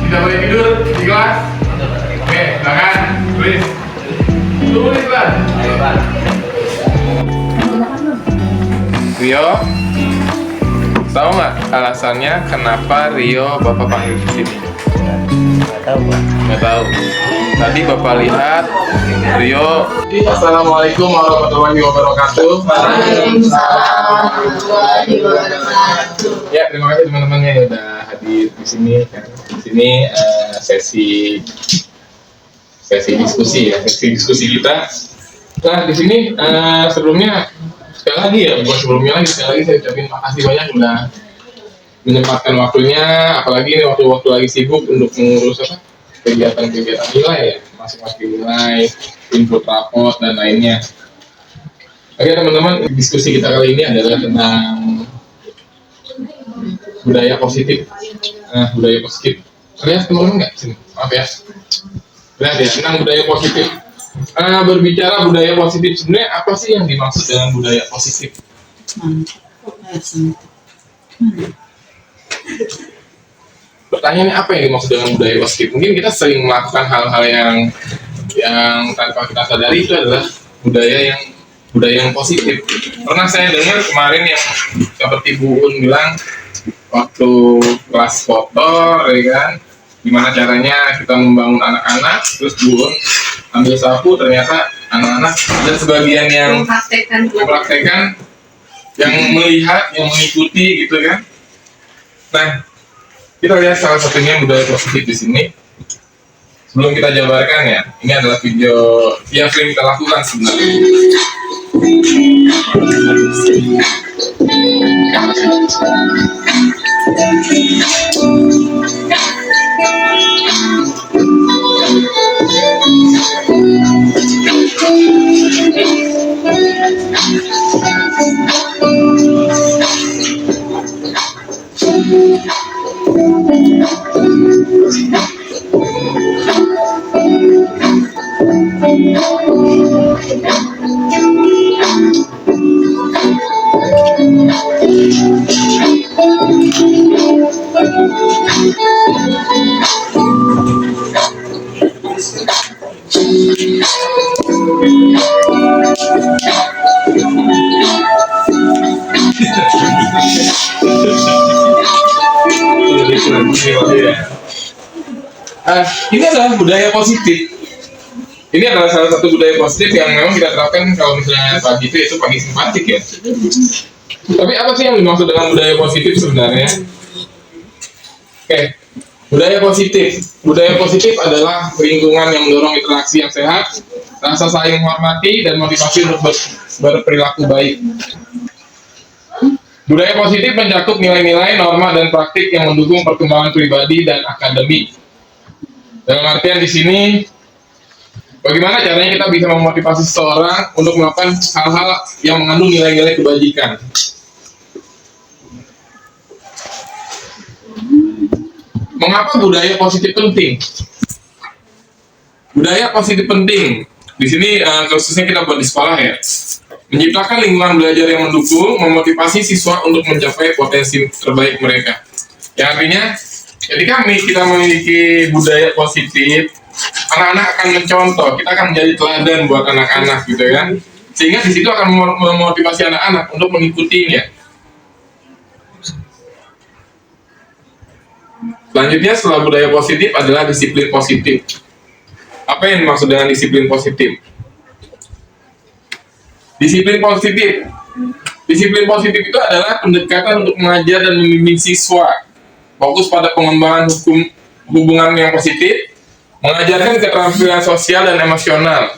Tidak boleh tidur di kelas. Oke, silakan tulis. Tulis lah. Rio, tahu nggak alasannya kenapa Rio Bapak panggil di sini? Nggak tahu, Pak. Nggak tahu. Tadi Bapak lihat Rio. Assalamualaikum warahmatullahi wabarakatuh. Ya, terima kasih teman-teman yang udah hadir di sini. Di sini sesi diskusi kita. Nah, di sini sebelumnya sekali lagi ya, bukan sebelumnya lagi, sekali lagi saya ucapin makasih banyak udah menyempatkan waktunya, apalagi ini waktu-waktu lagi sibuk untuk mengurus kegiatan-kegiatan nilai ya, masing-masing nilai, input raport dan lainnya. Oke teman-teman, diskusi kita kali ini adalah tentang budaya positif. Budaya positif. Lihat teman-teman nggak sini? Maaf ya. Lihat ya, tentang budaya positif. Berbicara budaya positif, sebenarnya apa sih yang dimaksud dengan budaya positif? Pertanyaannya apa yang dimaksud dengan budaya positif? Mungkin kita sering melakukan hal-hal yang tanpa kita sadari itu adalah budaya yang positif. Pernah saya dengar kemarin yang seperti Bu Un bilang waktu kelas foto, ya kan, gimana caranya kita membangun anak-anak, terus Bu Un ambil sapu, ternyata anak-anak dan sebagian yang mempraktekkan, yang melihat, yang mengikuti gitu kan. Nah, kita lihat salah satunya budaya positif di sini. Sebelum kita jabarkan ya, ini adalah video yang sering kita lakukan sebenarnya. Ini adalah budaya positif. Ini adalah salah satu budaya positif yang memang kita terapkan kalau misalnya pagi itu, yaitu pagi simpatik ya. Tapi apa sih yang dimaksud dengan budaya positif sebenarnya? Oke, budaya positif. Budaya positif adalah lingkungan yang mendorong interaksi yang sehat, rasa saling menghormati, dan motivasi untuk berperilaku baik. Budaya positif mencakup nilai-nilai, norma, dan praktik yang mendukung perkembangan pribadi dan akademik. Dalam artian di sini, bagaimana caranya kita bisa memotivasi seseorang untuk melakukan hal-hal yang mengandung nilai-nilai kebajikan. Mengapa budaya positif penting? Budaya positif penting. Di sini khususnya kita buat di sekolah ya. Menciptakan lingkungan belajar yang mendukung, memotivasi siswa untuk mencapai potensi terbaik mereka. Yang artinya, ketika kita memiliki budaya positif, anak-anak akan mencontoh, kita akan menjadi teladan buat anak-anak gitu kan. Sehingga di situ akan memotivasi anak-anak untuk mengikutinya. Selanjutnya setelah budaya positif adalah disiplin positif. Apa yang dimaksud dengan disiplin positif? Disiplin positif itu adalah pendekatan untuk mengajar dan membimbing siswa. Fokus pada pengembangan hubungan yang positif, mengajarkan keterampilan sosial dan emosional.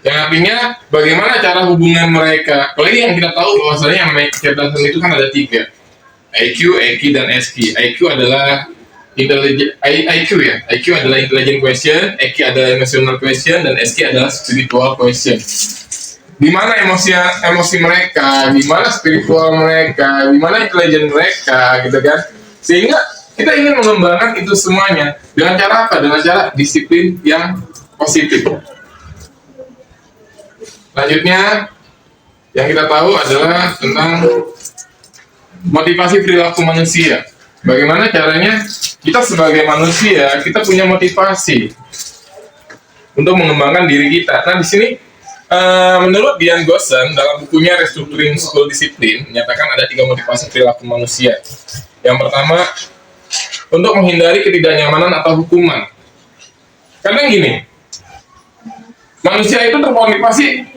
Yang artinya bagaimana cara hubungan mereka. Apalagi yang kita tahu bahwasanya yang namanya kecerdasan itu kan ada 3. IQ, EQ, dan SQ. IQ adalah IQ ya. IQ adalah intelligent question, EQ adalah emotional question, dan SQ adalah spiritual question. Di mana emosi mereka, di mana spiritual mereka, di mana intelligent mereka, gitu kan. Sehingga kita ingin mengembangkan itu semuanya dengan cara apa? Dengan cara disiplin yang positif. Selanjutnya yang kita tahu adalah tentang motivasi perilaku manusia. bagaimana caranya kita sebagai manusia kita punya motivasi untuk mengembangkan diri kita. Nah di sini menurut Dian Gossen dalam bukunya Restructuring School Discipline menyatakan ada 3 motivasi perilaku manusia. Yang pertama, untuk menghindari ketidaknyamanan atau hukuman. Karena gini, manusia itu termotivasi,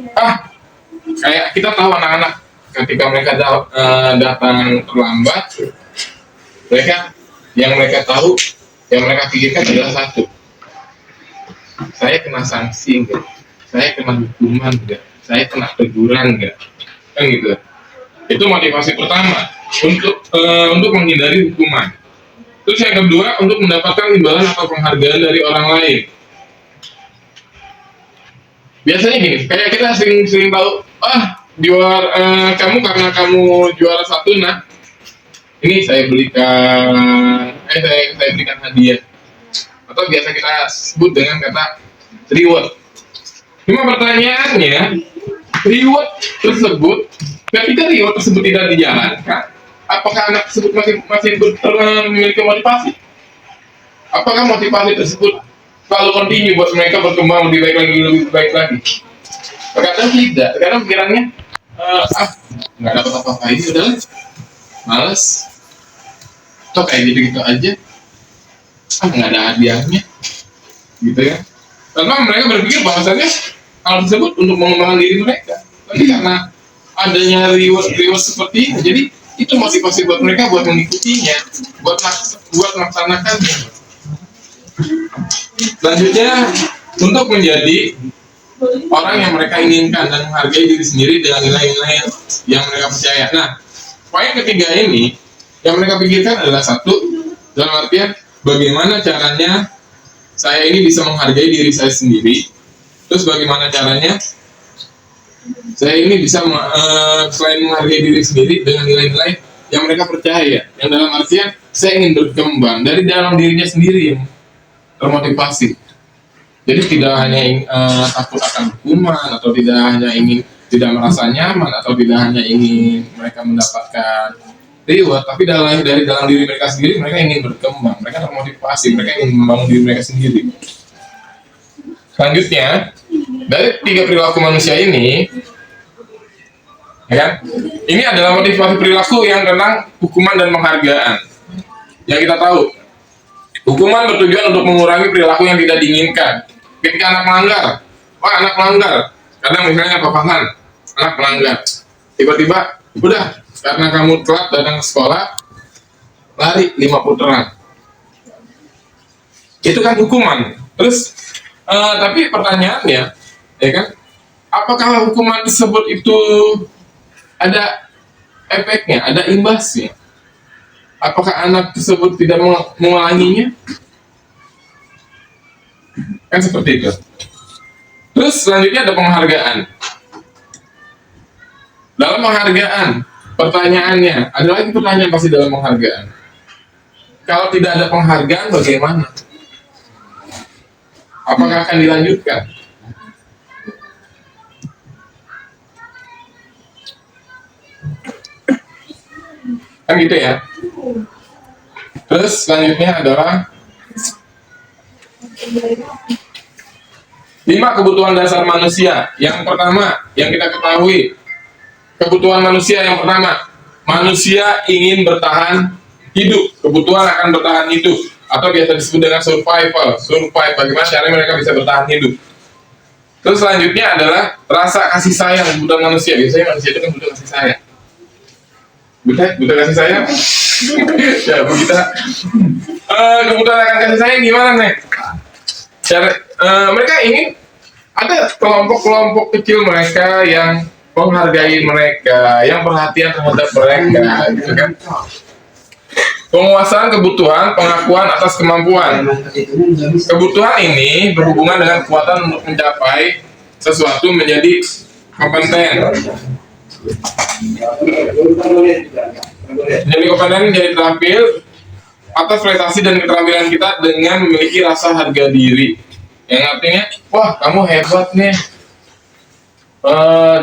kayak kita tahu anak-anak ketika mereka datang terlambat, mereka tahu, yang mereka pikirkan adalah satu, saya kena sanksi enggak, saya kena hukuman enggak, saya kena teguran enggak, kan gitu. Itu motivasi pertama untuk menghindari hukuman. Terus yang kedua, untuk mendapatkan imbalan atau penghargaan dari orang lain. Biasanya gini, kayak kita sering tahu, kamu karena kamu juara 1, nah ini saya belikan hadiah, atau biasa kita sebut dengan kata reward. Cuma pertanyaannya, reward tersebut ketika reward tersebut tidak dijalankan, apakah anak tersebut masih memiliki motivasi? Apakah motivasi tersebut selalu continue buat mereka berkembang lebih baik lagi? Terkadang tidak, terkadang pikirannya nggak dapat apa-apa, ini udah males, toh kayak gitu-gitu aja, nggak ada hadiahnya, gitu ya. Karena mereka berpikir bahwasannya hal tersebut untuk mengembangkan diri mereka, tapi karena adanya reward seperti ini, jadi itu motivasi buat mereka buat mengikutinya, buat melaksanakannya. Selanjutnya, untuk menjadi orang yang mereka inginkan dan menghargai diri sendiri dengan nilai-nilai yang mereka percaya. Nah, poin ketiga ini yang mereka pikirkan adalah satu, dalam artian bagaimana caranya saya ini bisa menghargai diri saya sendiri. Terus bagaimana caranya saya ini bisa selain menghargai diri sendiri dengan nilai-nilai yang mereka percaya, yang dalam artian saya ingin berkembang dari dalam dirinya sendiri yang termotivasi. Jadi tidak hanya takut akan hukuman, atau tidak merasa nyaman, atau tidak hanya ingin mereka mendapatkan reward, tapi dari dalam diri mereka sendiri mereka ingin berkembang, mereka termotivasi, mereka ingin membangun diri mereka sendiri. Selanjutnya, dari 3 perilaku manusia ini, ya kan? Ini adalah motivasi perilaku yang tentang hukuman dan penghargaan. Yang kita tahu, hukuman bertujuan untuk mengurangi perilaku yang tidak diinginkan. Ketika anak melanggar, kadang misalnya papahan, anak melanggar, tiba-tiba, udah, karena kamu telat datang ke sekolah, lari 5 putaran. Itu kan hukuman. Terus, tapi pertanyaannya, ya kan, apakah hukuman tersebut itu ada efeknya, ada imbasnya? Apakah anak tersebut tidak mengulanginya? Kan seperti itu. Terus selanjutnya ada penghargaan. Dalam penghargaan, pertanyaannya, ada lagi pertanyaan pasti dalam penghargaan. Kalau tidak ada penghargaan, bagaimana? Apakah akan dilanjutkan? Kan gitu ya. Terus selanjutnya adalah 5 kebutuhan dasar manusia. Yang pertama, yang kita ketahui, kebutuhan manusia yang pertama, manusia ingin bertahan hidup. Kebutuhan akan bertahan hidup, atau biasa disebut dengan survival. Bagaimana caranya mereka bisa bertahan hidup. Terus selanjutnya adalah rasa kasih sayang, kebutuhan manusia. Biasanya manusia itu kan butuh kasih sayang. Butuh kasih sayang. Ya, kita kebutuhan akan kasih sayang gimana nih? Mereka ingin ada kelompok-kelompok kecil mereka yang menghargai mereka, yang perhatian terhadap mereka, gitu kan? Penguasaan kebutuhan, pengakuan atas kemampuan. Kebutuhan ini berhubungan dengan kekuatan untuk mencapai sesuatu menjadi kompeten. Jadi kompeten menjadi terampil atas prestasi dan keterampilan kita dengan memiliki rasa harga diri. Yang artinya, wah kamu hebat nih,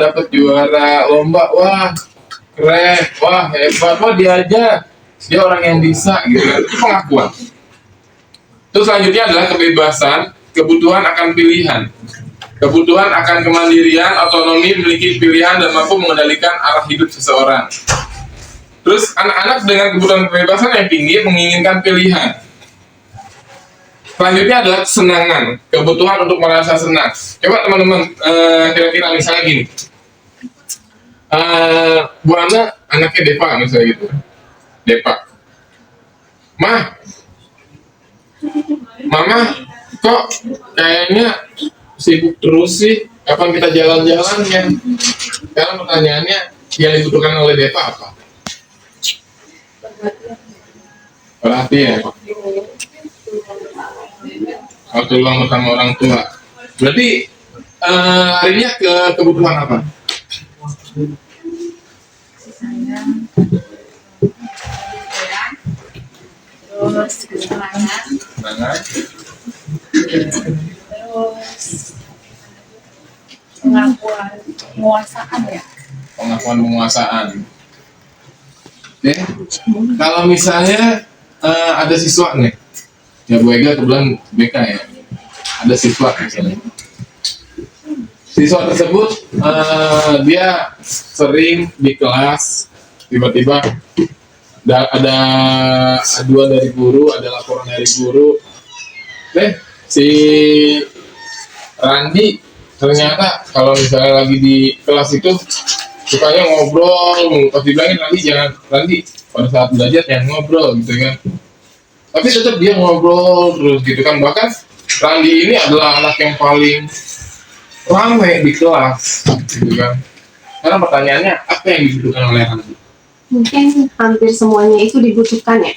dapat juara lomba, wah keren, wah hebat, wah dia aja dia orang yang bisa gitu kan. Itu pengakuan. Terus selanjutnya adalah kebebasan, kebutuhan akan pilihan. Kebutuhan akan kemandirian, otonomi, memiliki pilihan dan mampu mengendalikan arah hidup seseorang. Terus anak-anak dengan kebutuhan kebebasan yang tinggi menginginkan pilihan. Selanjutnya adalah kesenangan, kebutuhan untuk merasa senang. Coba teman-teman kira-kira misalnya gini, Bu Ana anaknya Deva misalnya gitu, Deva, Mama kok kayaknya sibuk terus sih, kapan kita jalan-jalan ya? Sekarang pertanyaannya, yang dibutuhkan oleh Deva apa? Perhatian. Waktu luang bersama orang tua. Berarti larinya ke kebutuhan apa? Terus kesenangan, terus pengakuan penguasaan ya. Pengakuan penguasaan. Oke. Kalau misalnya ada siswa nih, ya Bu Ega kebetulan BK ya, ada siswa misalnya. Siswa tersebut dia sering di kelas tiba-tiba ada aduan dari guru, ada laporan dari guru. Si Randi ternyata kalau misalnya lagi di kelas itu sukanya ngobrol, pas dibilangin Randi pada saat belajar jangan ngobrol gitu kan. Tapi tetap dia ngobrol terus gitu kan. Bahkan Randi ini adalah anak yang paling ramai di kelas gitu kan. Sekarang pertanyaannya, apa yang dibutuhkan oleh Randi? Mungkin hampir semuanya itu dibutuhkan ya.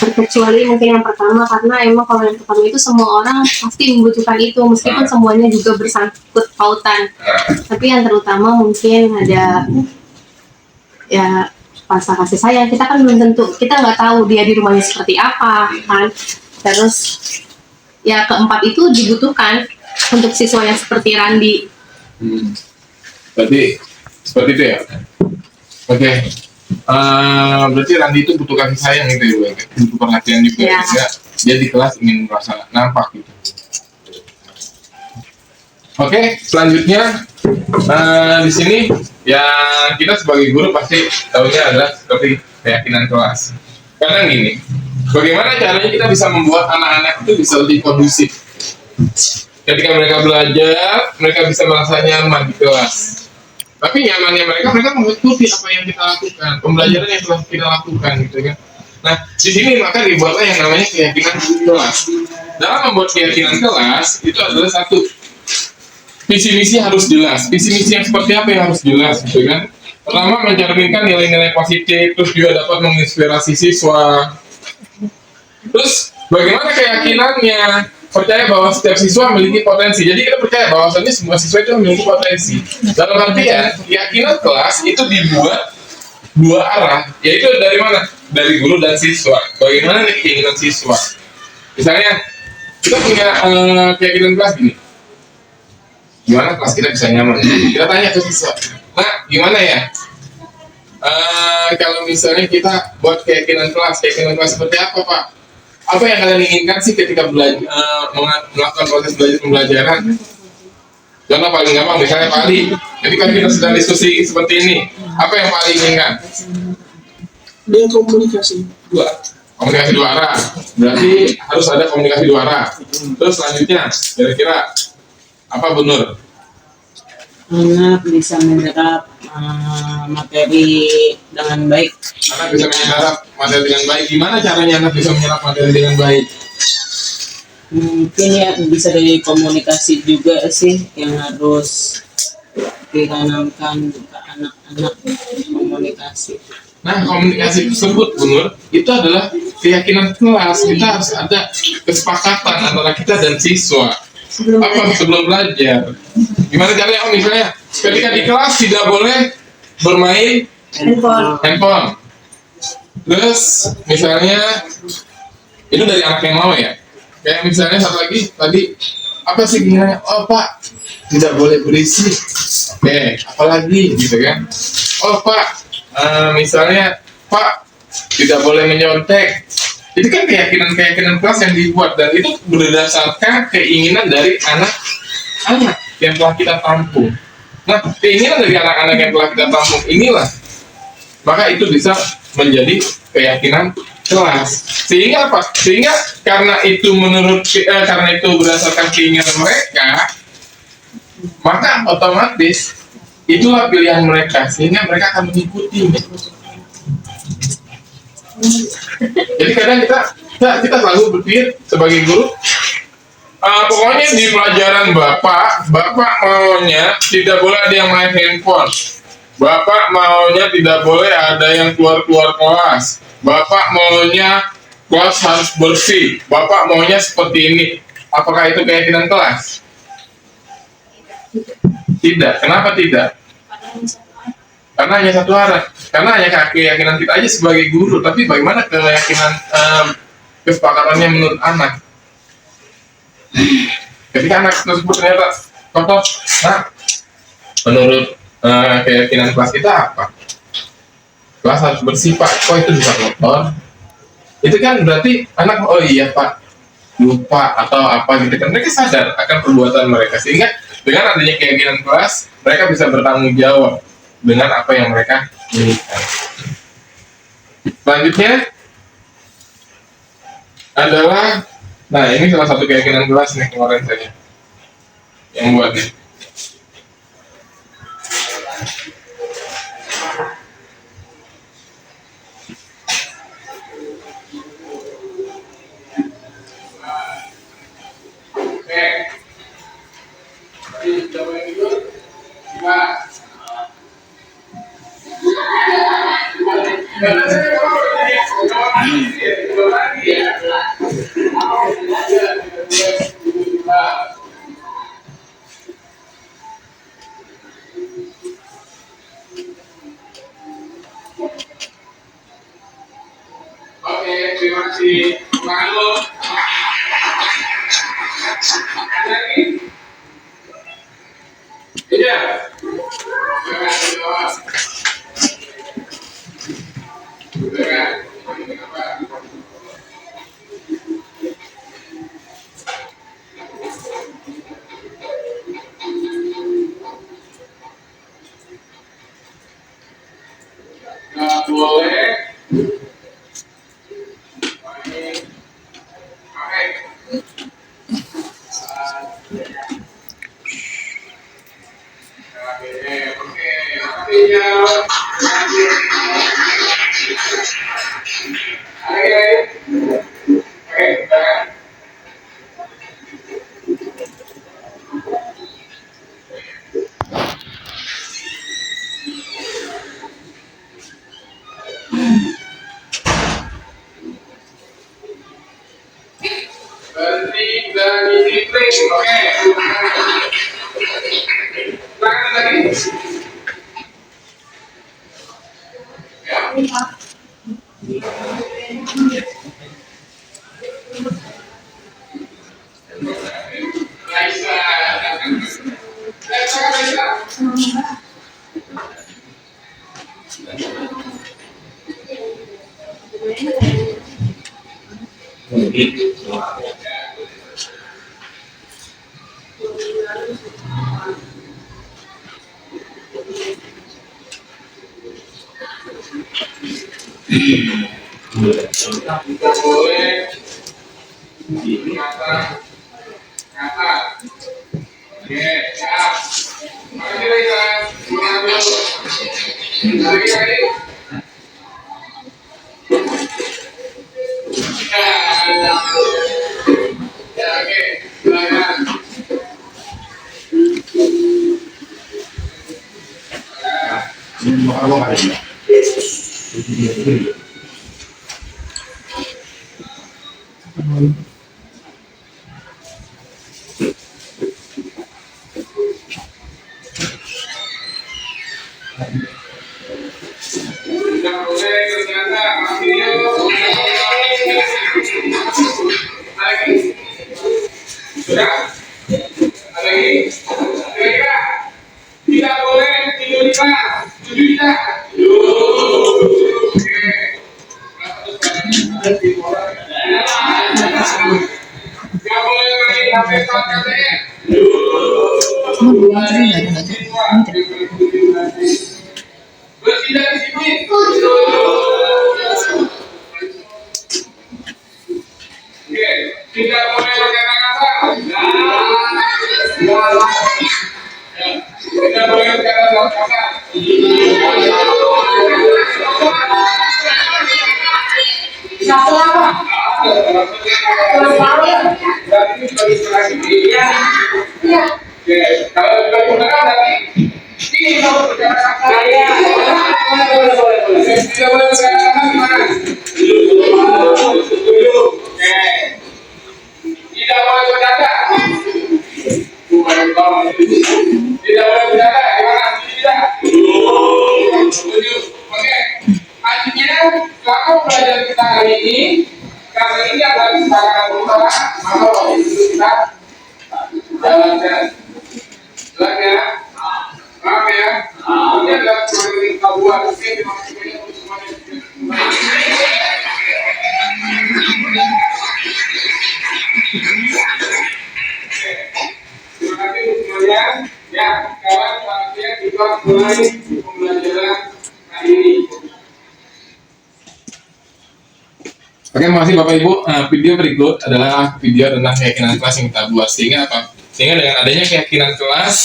Terkecuali mungkin yang pertama, karena emang kalau yang pertama itu semua orang pasti membutuhkan itu, meskipun semuanya juga bersangkut pautan. Tapi yang terutama mungkin ada ya rasa kasih sayang. Kita kan belum tentu, kita nggak tahu dia di rumahnya seperti apa kan. Terus ya keempat itu dibutuhkan untuk siswa yang seperti Randi. Berarti seperti itu ya. Oke. Berarti Randi itu butuh kasih sayang gitu ya, Bu. Butuh perhatian juga. Ya. Dia di kelas ingin merasa nampak gitu. Oke, selanjutnya di sini yang kita sebagai guru pasti tahunya adalah seperti keyakinan kelas. Karena gini, bagaimana caranya kita bisa membuat anak-anak itu bisa lebih kondusif. Ketika mereka belajar, mereka bisa merasa nyaman di kelas. Tapi nyamannya mereka mengikuti apa yang kita lakukan, pembelajaran yang telah kita lakukan gitu kan. Nah, di sini maka dibuatlah yang namanya keyakinan kelas. Dalam membuat keyakinan kelas itu adalah satu, visi misi harus jelas. Visi misi yang seperti apa yang harus jelas gitu kan. Pertama, mencerminkan nilai-nilai positif, terus juga dapat menginspirasi siswa. Terus bagaimana keyakinannya? Percaya bahwa setiap siswa memiliki potensi. Jadi kita percaya bahwasannya semua siswa itu memiliki potensi. Dalam artian, keyakinan kelas itu dibuat dua arah, yaitu dari mana? Dari guru dan siswa. Bagaimana nih keinginan siswa? Misalnya, kita punya keyakinan kelas gini. Gimana kelas kita bisa nyaman? Kita tanya ke siswa, gimana ya? Kalau misalnya kita buat keyakinan kelas seperti apa, Pak? Apa yang kalian inginkan sih ketika melakukan proses belajar pembelajaran? Contoh paling gampang, misalnya Pak Ali, ketika kita sedang diskusi seperti ini, apa yang Pak Ali inginkan? Dia komunikasi dua arah. Berarti harus ada komunikasi dua arah. Terus selanjutnya, kira-kira apa benar? anak bisa menyerap materi dengan baik. Anak bisa menyerap materi dengan baik. Gimana caranya anak bisa menyerap materi dengan baik? Mungkin ya bisa dari komunikasi juga sih yang harus ditanamkan ke anak-anak, komunikasi. Nah, komunikasi tersebut, Bu Nur, itu adalah keyakinan kelas. Kita harus ada kesepakatan antara kita dan siswa. Sebelum belajar. Gimana caranya? Misalnya ketika di kelas tidak boleh bermain handphone. Terus misalnya itu dari anak yang mau ya. Kayak misalnya satu lagi tadi apa sih keinginannya? Oh Pak, tidak boleh berisik. Oke, apalagi gitu kan? Oh Pak, misalnya Pak tidak boleh menyontek. Itu kan keyakinan kelas yang dibuat, dan itu berdasarkan keinginan dari anak-anak yang telah kita tampung. Nah, keinginan dari anak-anak yang telah kita tampung inilah, maka itu bisa menjadi keyakinan kelas. Sehingga apa? Sehingga karena itu karena itu berdasarkan keinginan mereka, maka otomatis itulah pilihan mereka, sehingga mereka akan mengikuti. Jadi kadang kita selalu berpikir sebagai guru, pokoknya di pelajaran bapak maunya tidak boleh ada yang main handphone, bapak maunya tidak boleh ada yang keluar kelas, bapak maunya kelas harus bersih, bapak maunya seperti ini. Apakah itu keyakinan kelas? Tidak. Kenapa tidak? Karena hanya satu arah. Karena hanya keyakinan kita aja sebagai guru, tapi bagaimana keyakinan kesepakatannya menurut anak? Ketika anak tersebut ternyata kotor, nah, menurut keyakinan kelas kita apa? Kelas harus bersih, Pak. Kok itu bisa kotor? Itu kan berarti anak, oh iya Pak, lupa atau apa gitu kan. Mereka sadar akan perbuatan mereka, sehingga dengan adanya keyakinan kelas, mereka bisa bertanggung jawab dengan apa yang mereka inginkan. Selanjutnya adalah, nah ini salah satu keyakinan kelas nih kemarin saya yang buat nih. Oke, terima kasih. Lalu, ada lagi? Iya. Nggak boleh. Berhenti dan disiplin, oke. Silakan lagi. Ya. Raisa. Raisa. Kita boleh kata oke, siap. Makasih Raisa. Lagi. Ya, oke, silakan. Tidak boleh ternyata video lagi. Sudah? Ada lagi? Kira-kira tidak boleh video di kelas. Setuju tidak? Oke. tersebut. Nggak boleh main HP katanya. Bertindak disiplin. Oke, tidak boleh berkata kasar. Tidak boleh berkata kasar. Oke, kalau sudah gunakan berarti ini kalau berkata kasar. Tidak boleh berkata kasar gimana? Oke. Tidak boleh bercanda. Tidak boleh bercanda. Gimana? Tidak. Setuju. Oke. Artinya kalau pelajaran kita hari ini, karena ini adalah kesepakatan bersama, maka waktu itu kita jalankan. Jelas ya? Maaf ya. Ini adalah program yang kita buat. Oke, terima kasih banyak untuk semuanya. Terima kasih untuk semuanya. Ya, sekarang saatnya kita mulai pembelajaran hari ini. Oke, makasih Bapak Ibu. Video berikut adalah video tentang keyakinan kelas yang kita buat. Sehingga apa? Sehingga dengan adanya keyakinan kelas,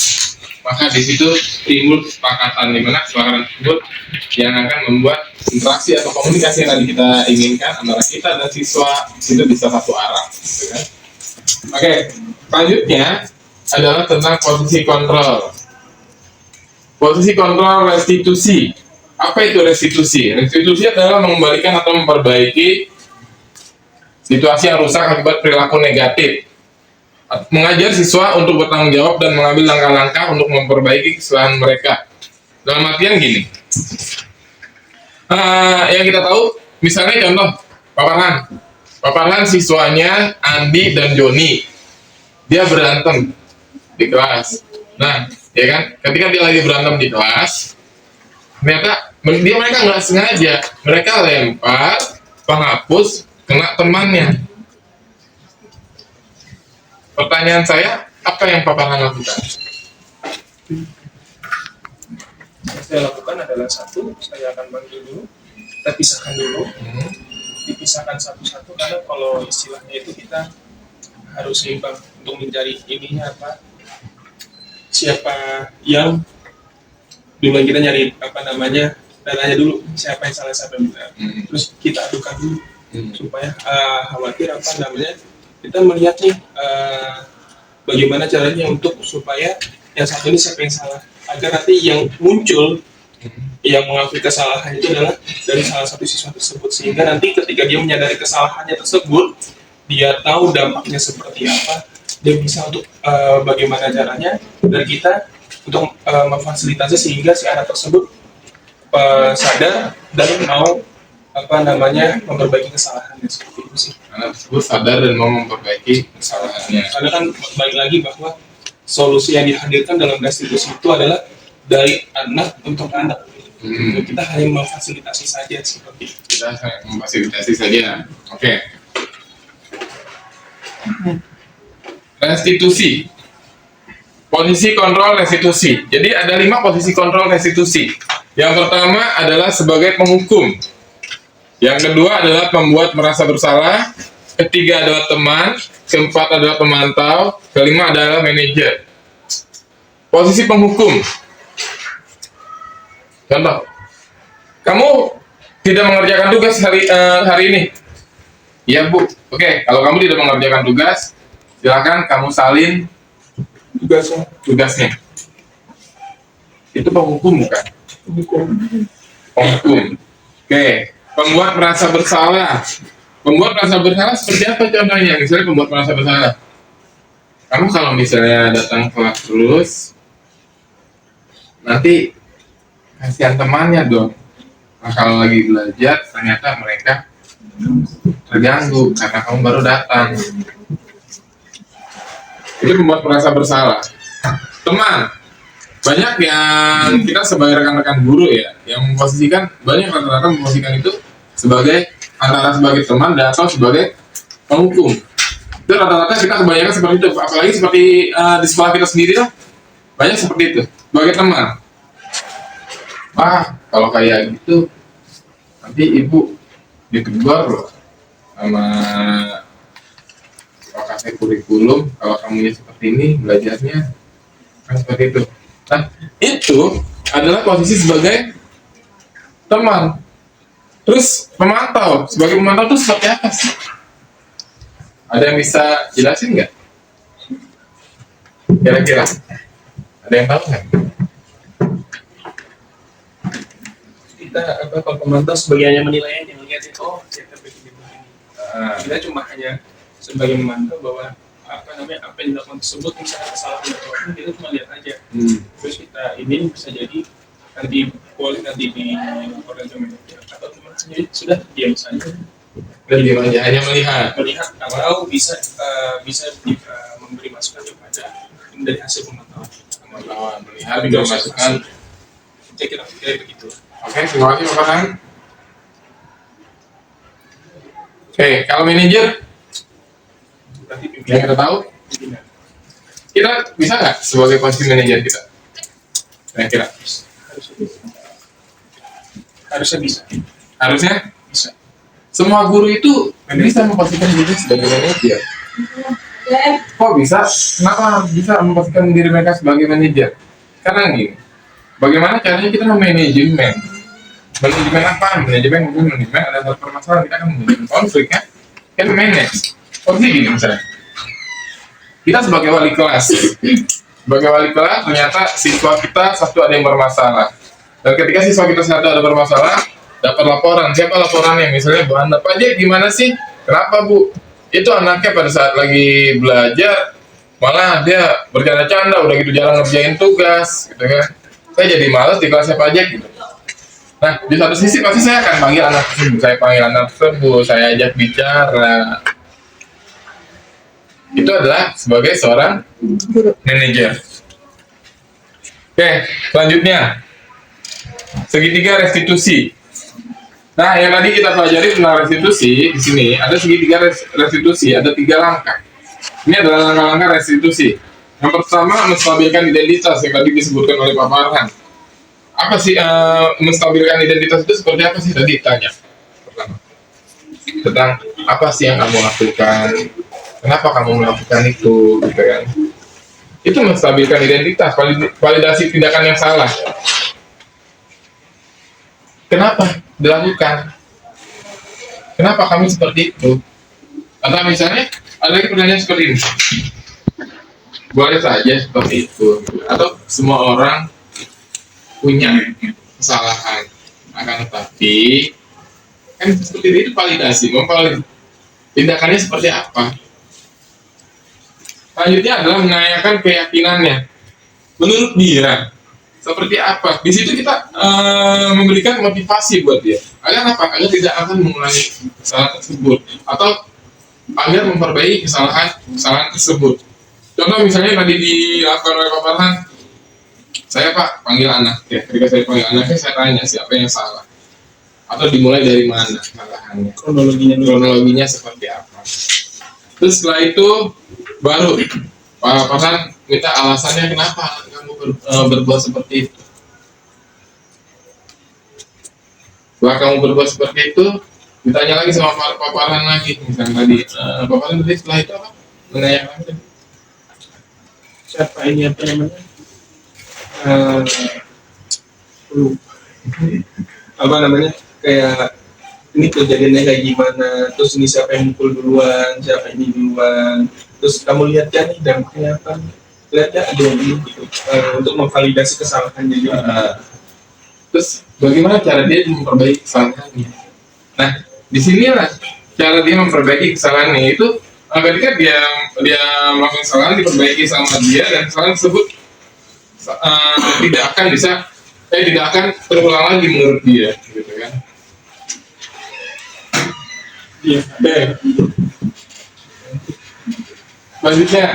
maka di situ timbul kesepakatan, di mana kesepakatan tersebut yang akan membuat interaksi atau komunikasi yang tadi kita inginkan antara kita dan siswa itu bisa satu arah, gitu kan? Oke, selanjutnya adalah tentang posisi kontrol. Posisi kontrol restitusi. Apa itu restitusi? Restitusi adalah mengembalikan atau memperbaiki situasi yang rusak akibat perilaku negatif. Mengajar siswa untuk bertanggung jawab dan mengambil langkah-langkah untuk memperbaiki kesalahan mereka. Dalam artian gini, yang kita tahu, misalnya contoh, paparan siswanya Andi dan Joni, dia berantem di kelas. Nah, ya kan, ketika dia lagi berantem di kelas, ternyata mereka nggak sengaja, mereka lempar penghapus kena temannya. Pertanyaan saya, apa yang paparan lakukan? Yang saya lakukan adalah satu, saya akan panggil dulu, kita pisahkan dulu, dipisahkan satu-satu, karena kalau istilahnya itu kita harus seimbang untuk mencari ininya apa, siapa yang duluan, kita nyari apa namanya, dananya dulu, siapa yang salah, siapa yang benar, terus kita adukan dulu, supaya khawatir apa namanya, kita melihat nih bagaimana caranya untuk supaya yang satu ini siapa yang salah, agar nanti yang muncul yang mengakui kesalahan itu adalah dari salah satu siswa tersebut, sehingga nanti ketika dia menyadari kesalahannya tersebut, dia tahu dampaknya seperti apa, dia bisa untuk bagaimana caranya dari kita untuk memfasilitasi sehingga si anak tersebut sadar dan mau apa namanya memperbaiki kesalahannya, seperti itu sih. Anak tersebut sadar dan mau memperbaiki kesalahannya. Karena kan balik lagi bahwa solusi yang dihadirkan dalam restitusi itu adalah dari anak untuk anak. Kita hanya memfasilitasi saja seperti itu. Kita memfasilitasi saja. Oke. Restitusi. Posisi kontrol restitusi. Jadi ada 5 posisi kontrol restitusi. Yang pertama adalah sebagai penghukum. Yang kedua adalah pembuat merasa bersalah. Ketiga adalah teman. Keempat adalah pemantau. Kelima adalah manajer. Posisi penghukum. Contoh, kamu tidak mengerjakan tugas hari ini. Iya Bu. Oke, kalau kamu tidak mengerjakan tugas, silakan kamu salin tugasnya. Itu penghukum bukan? Penghukum. Oke. Pembuat merasa bersalah. Pembuat merasa bersalah seperti apa contohnya? Misalnya pembuat merasa bersalah. Kamu kalau misalnya datang kelas terus, nanti kasihan temannya dong. Nah, kalau lagi belajar, ternyata mereka terganggu karena kamu baru datang. Itu pembuat merasa bersalah. Teman. Banyak yang kita sebagai rekan-rekan guru ya, yang memposisikan, banyak rata-rata memposisikan itu sebagai antara sebagai teman dan atau sebagai penghukum. Itu rata-rata kita kebanyakan seperti itu, apalagi seperti di sekolah kita sendiri lah, banyak seperti itu. Sebagai teman, kalau kayak gitu nanti ibu ditegur loh sama lokasi kurikulum, kalau kamunya seperti ini belajarnya kan seperti itu. Nah, itu adalah posisi sebagai teman. Terus pemantau, sebagai pemantau itu seperti apa sih? Ada yang bisa jelasin nggak? Kira-kira ada yang tahu nggak? Kita kalau pemantau sebagai hanya menilai aja, melihat kita begini. Kita cuma hanya sebagai memantau bahwa apa yang dilakukan tersebut misalnya kesalahan atau apa, kita cuma lihat aja. Terus kita ini bisa jadi nanti boleh nanti di laporan ke manajer atau cuma sendiri sudah diam saja. Dan dia hanya melihat kalau bisa memberi masukan kepada dari hasil pemantauan. Melihat juga masukan. Saya kira begitu. Oke, terima kasih Pak Farhan. Oke, kalau manajer Berarti yang kita tahu, kita bisa nggak sebagai posisi manajer kita? Kira-kira harusnya bisa. harusnya Bisa. semua guru itu bisa memposisikan diri sebagai manajer. Kok bisa? Kenapa bisa memposisikan diri mereka sebagai manajer? Karena gini, bagaimana caranya kita memanajemen? Manajemen apa? Manajemen ada satu permasalahan, kita kan manajemen konflik kan manage. Seperti gini misalnya, kita sebagai wali kelas ternyata siswa kita satu ada yang bermasalah, dan ketika siswa kita satu ada bermasalah, dapat laporan. Siapa laporannya? Misalnya Bu Anda, Pak J, gimana sih? Kenapa Bu? Itu anaknya pada saat lagi belajar malah dia bercanda-canda, udah gitu jarang ngerjain tugas gitu kan. Saya jadi malas di kelasnya Pak J gitu. Nah, di satu sisi pasti saya akan panggil anak tersebut, saya ajak bicara. Itu adalah sebagai seorang manajer. Oke, selanjutnya segitiga restitusi. Nah, yang tadi kita pelajari tentang restitusi, di sini ada segitiga restitusi, ada 3 langkah. Ini adalah langkah-langkah restitusi. Yang pertama, menstabilkan identitas yang tadi disebutkan oleh Pak Farhan. Apa sih menstabilkan identitas itu seperti apa sih tadi tanya? Pertama, tentang apa sih yang kamu lakukan? Kenapa kamu melakukan itu, gitu kan? Itu menstabilkan identitas, validasi tindakan yang salah. Kenapa dilakukan? Kenapa kami seperti itu? Atau misalnya ada pertanyaan seperti ini, boleh saja seperti itu. Atau semua orang punya kesalahan, akan tetapi kan seperti itu validasi, tindakannya seperti apa? Selanjutnya adalah menanyakan keyakinannya. Menurut dia seperti apa? Di situ kita memberikan motivasi buat dia. Agar apa? Agar tidak akan mengulangi kesalahan tersebut atau agar memperbaiki kesalahan tersebut. Contoh misalnya tadi dilakukan oleh Pak Farhan, saya Pak panggil anak ya. Ketika saya panggil anaknya, saya tanya siapa yang salah atau dimulai dari mana kesalahannya. Kronologinya seperti apa? Terus setelah itu baru Pak Farhan minta alasannya kenapa kamu berbuat seperti itu. Setelah kamu berbuat seperti itu, ditanya lagi sama Pak Farhan lagi. Misalnya tadi Pak Farhan tadi setelah itu apa? Menanyakan Siapa ini apa namanya? Apa namanya? Kayak ini kejadiannya kayak gimana, terus ini siapa yang mukul duluan, siapa ini duluan, terus kamu lihat kan nih dampaknya apa, lihatnya ada yang ini gitu, untuk memvalidasi kesalahannya juga. Terus bagaimana cara dia memperbaiki kesalahannya? Nah, disinilah cara dia memperbaiki kesalahannya itu ketika dia melakukan kesalahan diperbaiki sama dia, dan kesalahan tersebut tidak akan terulang lagi menurut dia, gitu kan? Iya. Selanjutnya,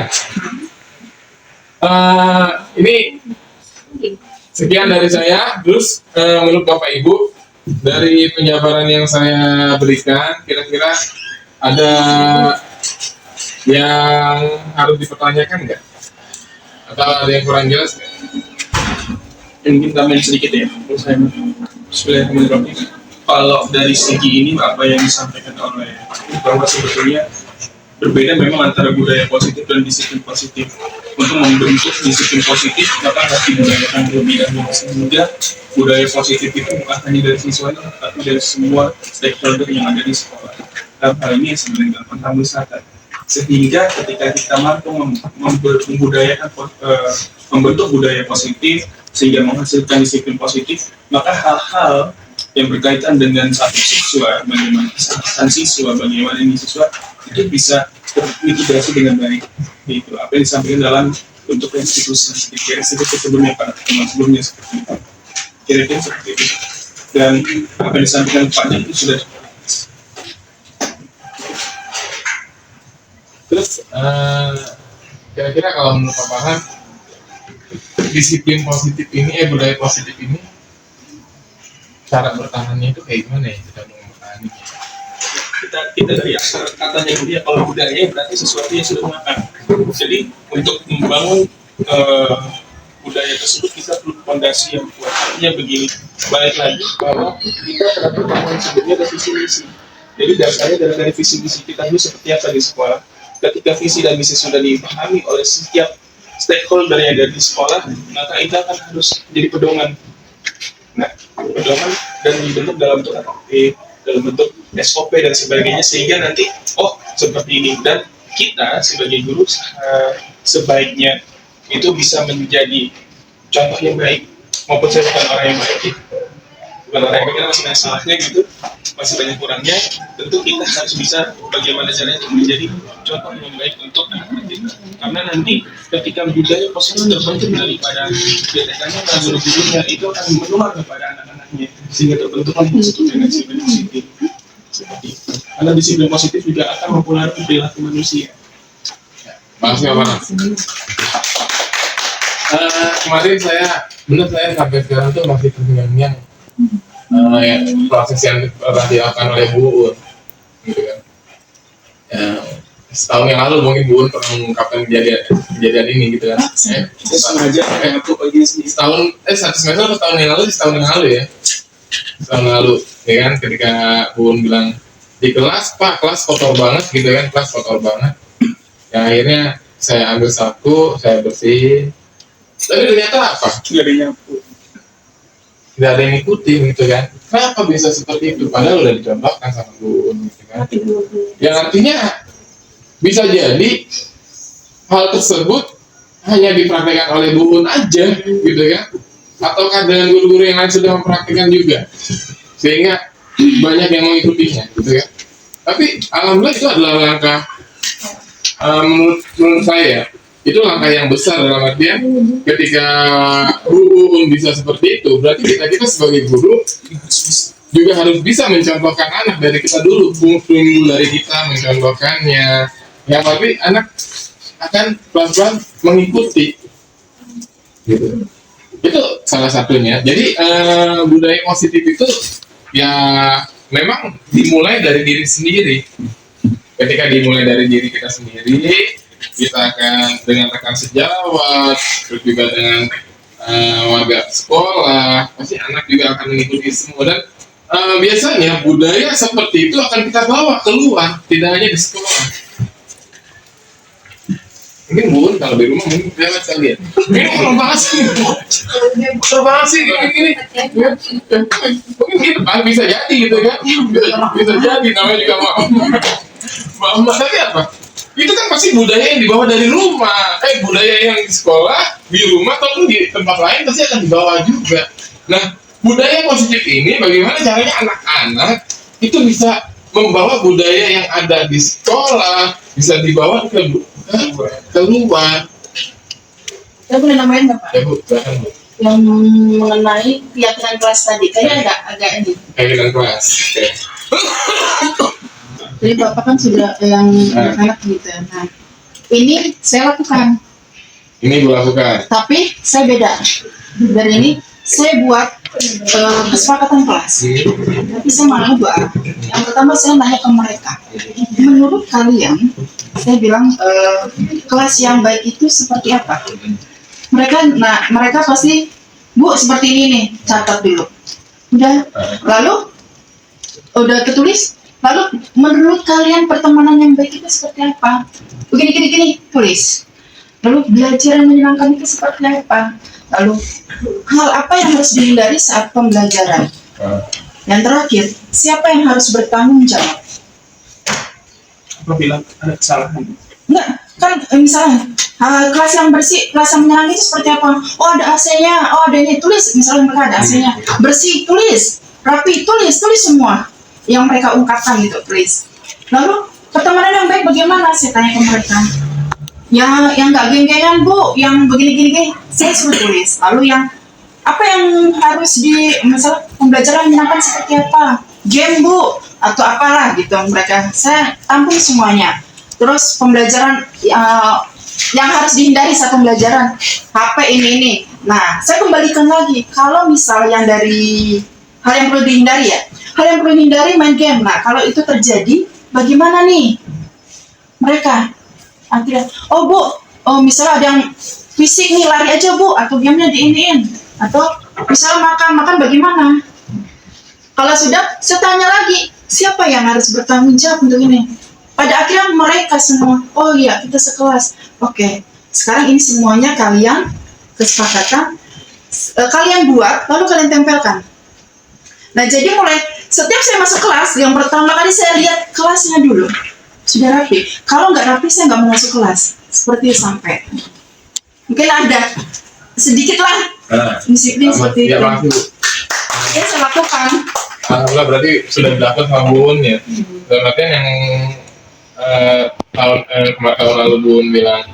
ini sekian dari saya. Terus menurut Bapak Ibu, dari penjabaran yang saya berikan, kira-kira ada yang harus dipertanyakan nggak? Atau ada yang kurang jelas nggak? Mungkin tambahin sedikit ya, menurut saya. Bismillahirrahmanirrahim. Kalau dari segi ini apa yang disampaikan oleh bahwa sebetulnya berbeda memang antara budaya positif dan disiplin positif. Untuk membentuk disiplin positif maka harus dibudayakan terlebih dahulu, sehingga budaya positif itu bukan hanya dari siswanya tapi dari semua stakeholder yang ada di sekolah. Dalam hal ini sebenarnya tentang wisata. Sehingga ketika kita mampu membentuk budaya positif sehingga menghasilkan disiplin positif, maka hal-hal yang berkaitan dengan satu siswa, bagaimana kesehatan siswa, bagaimana ini siswa itu bisa termitigasi dengan baik. Itu apa yang disampaikan dalam untuk institusi sebelumnya, pada teman sebelumnya seperti itu. Kira-kira seperti itu. Dan apa yang disampaikan Pak itu sudah. Terus kira-kira kalau menurut Pak Farhan, disiplin positif ini, budaya positif ini, cara bertahannya itu kayak gimana ya kita mau mempertahankannya? Kita dari katanya dia kalau budaya berarti sesuatu yang sudah makan. Jadi untuk membangun budaya tersebut kita perlu fondasi yang kuat. Artinya begini, balik lagi bahwa kita telah berbangun sebelumnya dari visi misi. Jadi dasarnya dari visi misi kita dulu seperti apa di sekolah. Ketika visi dan misi sudah dipahami oleh setiap stakeholder yang ada di sekolah, maka itu akan harus jadi pedoman. Nah, pedoman dan dibentuk dalam bentuk AKP, dalam bentuk SOP dan sebagainya, sehingga nanti seperti ini, dan kita sebagai guru sebaiknya itu bisa menjadi contoh yang baik. Maupun saya bukan orang yang baik, bukan orang yang baik, kita masih banyak salahnya gitu, masih banyak kurangnya. Tentu kita harus bisa bagaimana caranya untuk menjadi contoh yang baik untuk anak-anak kita. Karena nanti ketika budaya positif terbentuk daripada biasanya guru-gurunya itu akan menular kepada anak-anaknya, sehingga terbentuklah disitu dengan disiplin positif. Seperti itu. Karena disiplin positif juga akan mempengaruhi perilaku manusia. Makasih Pak Farhan. Kemarin saya sampai sekarang tuh masih terngiang-ngiang proses yang pernah dilakukan oleh Bu Un, gitu kan. Setahun yang lalu mungkin Bu Un pernah mengungkapkan kejadian ini gitu kan. Saya sengaja aku bagi Setahun yang lalu ya. Setahun lalu, ya kan, ketika Bu Un bilang di kelas, Pak, kelas kotor banget gitu kan, kelas kotor banget. Ya akhirnya saya ambil sapu, saya bersihin. Tapi ternyata apa? nggak ada nyapu. Tidak ada yang ngikutin gitu kan. Kenapa bisa seperti itu? Padahal udah dicontohkan sama Bu Un gitu kan. Yang artinya bisa jadi hal tersebut hanya dipraktekkan oleh Bu Un aja gitu kan. Ataukah dengan guru-guru yang lain sudah mempraktikkan juga, sehingga banyak yang mengikutinya gitu kan. Tapi alhamdulillah itu adalah langkah menurut saya itu langkah yang besar, dalam artian ketika Bu Un bisa seperti itu, berarti kita sebagai guru juga harus bisa mencontohkan anak dari kita dulu, tumbuh dari kita mencontohkannya. Yang tapi anak akan pelan-pelan mengikuti gitu. Itu salah satunya. Jadi budaya positif itu ya memang dimulai dari diri sendiri. Ketika dimulai dari diri kita sendiri, kita akan dengan rekan sejawat, terus juga dengan warga sekolah, pasti anak juga akan mengikuti semua. Dan biasanya budaya seperti itu akan kita bawa keluar, tidak hanya di sekolah. Mungkin Bu Un kalau di rumah mungkin lewat kali ya. Ini kurang banget sih. Ini. Mungkin gitu kan, bisa jadi gitu kan. Bisa jadi, namanya juga mama. Tapi apa? Itu kan pasti budaya yang dibawa dari rumah. Budaya yang di sekolah, di rumah, ataupun di tempat lain pasti akan dibawa juga. Nah, budaya positif ini bagaimana caranya anak-anak itu bisa membawa budaya yang ada di sekolah, bisa dibawa keluar. Saya boleh namain Bapak? Ya Bu, silakan Bu. Yang mengenai keyakinan kelas tadi, kayaknya agak ini. Keyakinan kelas. Oke. Jadi Bapak kan sudah yang anak gitu. Nah, ini saya lakukan. Ini Bu lakukan. Tapi saya beda. Dari ini saya buat kesepakatan kelas. Tapi saya malah dua. Yang pertama saya nanya ke mereka, menurut kalian, saya bilang kelas yang baik itu seperti apa? Mereka pasti, Bu seperti ini nih, catat dulu. Udah, lalu udah tertulis. Lalu menurut kalian pertemanan yang baik itu seperti apa? Begini, tulis. Lalu belajar yang menyenangkan itu seperti apa? Lalu hal apa yang harus dihindari saat pembelajaran? Yang terakhir, siapa yang harus bertanggung jawab? Apabila ada kesalahan. Enggak, kan misalnya kelas yang bersih, kelas yang menyenangkan itu seperti apa? Oh ada AC-nya, oh ada ini, tulis. Misalnya mereka ada AC-nya, bersih, tulis. Rapi, tulis semua yang mereka ungkapkan gitu, tulis. Lalu pertemanan yang baik bagaimana? Saya tanya ke mereka. Yang nggak geng-gengan Bu, yang begini-gini, saya suruh tulis. Lalu yang apa yang harus misalnya pembelajaran menyenangkan seperti apa? Game Bu, atau apalah gitu mereka. Saya tampung semuanya. Terus pembelajaran yang harus dihindari saat pembelajaran, HP ini. Nah, saya kembalikan lagi. Kalau misal yang dari hal yang perlu dihindari ya, hal yang perlu dihindari main game. Nah, kalau itu terjadi, bagaimana nih mereka? Akhirnya, oh Bu, misalnya ada yang fisik nih, lari aja Bu, atau gamenya diiniin. Atau misalnya makan bagaimana? Kalau sudah, saya tanya lagi, siapa yang harus bertanggung jawab untuk ini? Pada akhirnya mereka semua, oh iya kita sekelas. Oke, sekarang ini semuanya kalian kesepakatan, kalian buat, lalu kalian tempelkan. Nah jadi mulai setiap saya masuk kelas, yang pertama kali saya lihat kelasnya dulu sudah rapi. Kalau nggak rapi saya nggak mau masuk kelas. Seperti sampai mungkin ada sedikit lah disiplin seperti itu. Ya saya lakukan. Alhamdulillah berarti sudah dilakukan sama Bun ya. Dalam artian yang tahun lalu Bun bilang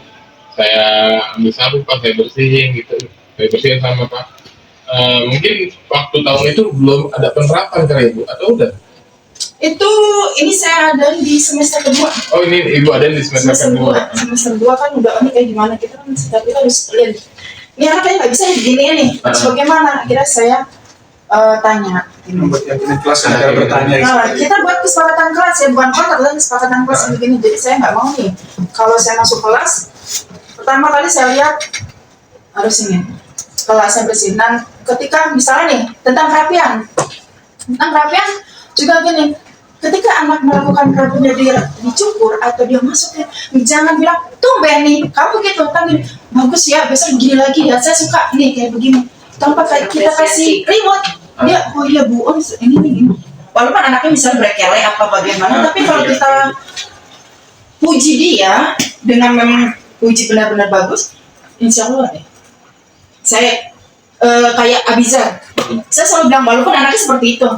saya ambil sapu Pak, saya bersihin gitu, saya bersihin sama Pak. Mungkin waktu tahun itu belum ada penerapan kali Ibu atau udah? Itu ini saya ada di semester kedua. Oh ini Ibu ada di semester kedua. Semester 2 kan udah ini kayak gimana kita kan setiap kita harus lihat. Ini anak kayak nggak bisa begini nih. Terus bagaimana? Akhirnya saya tanya. Membuat yakinan kelas dan cara bertanya. Nah, kita buat kesepakatan kelas ya, bukan kontrak dan kesepakatan kelas begini. Jadi saya nggak mau nih. Kalau saya masuk kelas, pertama kali saya lihat harus ini kelasnya bersih. Dan ketika misalnya nih tentang kerapian juga gini. Ketika anak melakukan kerapiannya dia dicukur atau dia masuk, jangan bilang tumben nih kamu gitu, tapi bagus ya besok gini lagi ya, saya suka nih kayak begini. Tanpa kita kasih reward, dia oh iya Bu, ini. Walaupun anaknya misalnya berkele apa bagaimana, tapi kalau kita puji dia dengan memang puji benar-benar bagus, insya Allah deh. Saya kayak Abizar, saya selalu bilang walaupun anaknya seperti itu.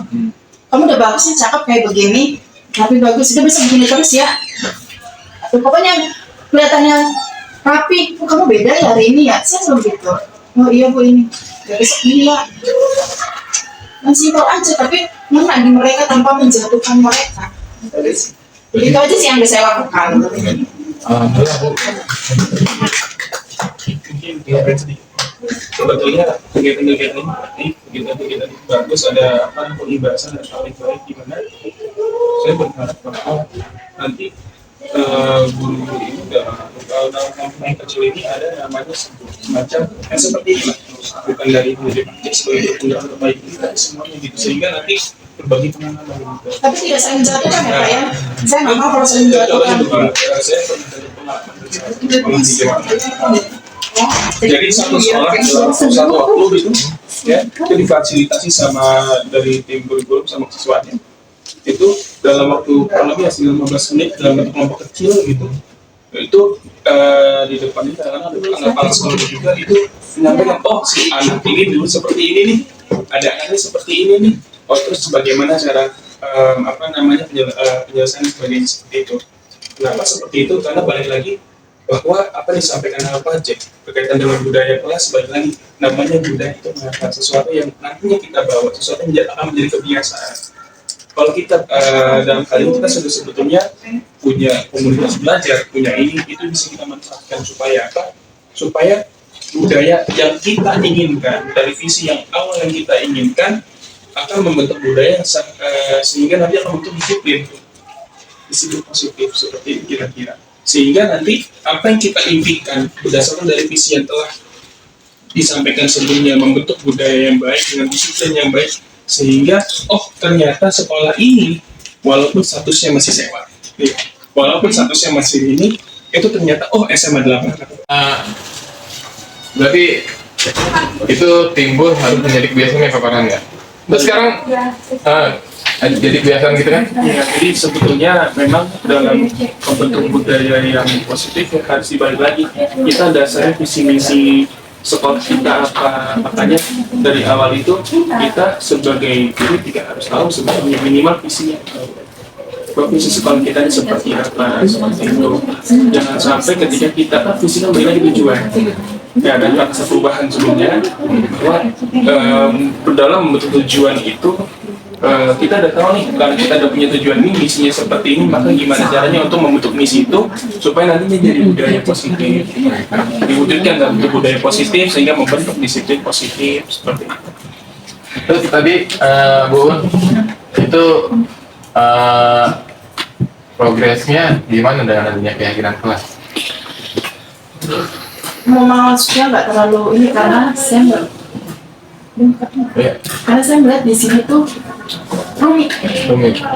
Kamu udah bagus nih, cakep kayak begini, tapi bagus, udah bisa begini terus ya. Atau pokoknya kelihatannya rapi, kamu beda ya hari ini ya, saya selalu gitu. Oh iya Bu ini, ya besok ini ya. Yang simpel aja, tapi mengenai mereka tanpa menjatuhkan mereka. Itu aja sih yang bisa saya lakukan. Alhamdulillah Bu. Mungkin sebetulnya kegiatan-kegiatan ini bagus, ada pembahasan dan baik di mana saya berharap bahwa nanti guru-guru ini dalam yang kecil ini ada namanya semacam seperti ini lah, bukan dari praktik sebagai penggunaan terbaik ini tapi semuanya gitu, sehingga nanti berbagi pengalaman gitu. Tapi tidak saling menjatuhkan ya Pak ya. Saya nggak mau kalau saling menjatuhkan. Saya pernah dari pengalaman jadi satu sekolah dalam satu waktu itu ya itu difasilitasi sama dari tim guru-guru sama siswanya itu dalam waktu kurang lebih 15 menit dalam bentuk kelompok kecil gitu. Itu di depan ini kadang-kadang ada kepala sekolah juga itu menyampaikan oh si anak ini dulu seperti ini nih, ada anaknya seperti ini nih, oh terus bagaimana cara penyelesaian sebagainya seperti itu. Kenapa seperti itu? Karena balik lagi bahwa apa disampaikan apa aja berkaitan dengan budaya kelas, balik lagi namanya budaya itu mengatakan sesuatu yang nantinya kita bawa, sesuatu yang akan menjadi kebiasaan. Kalau kita dalam hal ini kita sudah sebetulnya punya komunitas belajar, punya ini, itu bisa kita manfaatkan supaya apa? Supaya budaya yang kita inginkan, dari visi yang awal yang kita inginkan, akan membentuk budaya yang sehingga nanti akan membentuk disiplin positif seperti itu kira-kira. Sehingga nanti apa yang kita impikan berdasarkan dari visi yang telah disampaikan sebelumnya, membentuk budaya yang baik dengan disiplin yang baik, sehingga ternyata sekolah ini walaupun statusnya masih sewa, walaupun statusnya masih ini, itu ternyata SMA 8. Berarti itu timbul harus menjadi kebiasaan paparan nggak? Terus sekarang jadi kebiasaan gitu kan? Ya, jadi sebetulnya memang dalam membentuk budaya yang positif ya harus dibalik lagi. Kita dasarnya visi misi sekolah kita apa, makanya dari awal itu kita sebagai guru tidak harus tahu sebenarnya minimal visinya. Visi sekolah kita ini seperti apa, seperti itu. Jangan sampai ketika kita visi kan balik lagi tujuan. Ya, dan ada perubahan sebelumnya bahwa dalam membentuk tujuan itu kita udah tahu nih, kalau kita udah punya tujuan ini, misinya seperti ini, maka gimana caranya untuk membentuk misi itu supaya nantinya jadi budaya positif, diwujudkan dalam bentuk budaya positif sehingga membentuk disiplin positif seperti itu. Terus tadi Bu Un, itu progresnya gimana dengan adanya keyakinan kelas? Mau masuknya nggak terlalu ini karena saya nggak karena saya melihat di sini tuh rumit.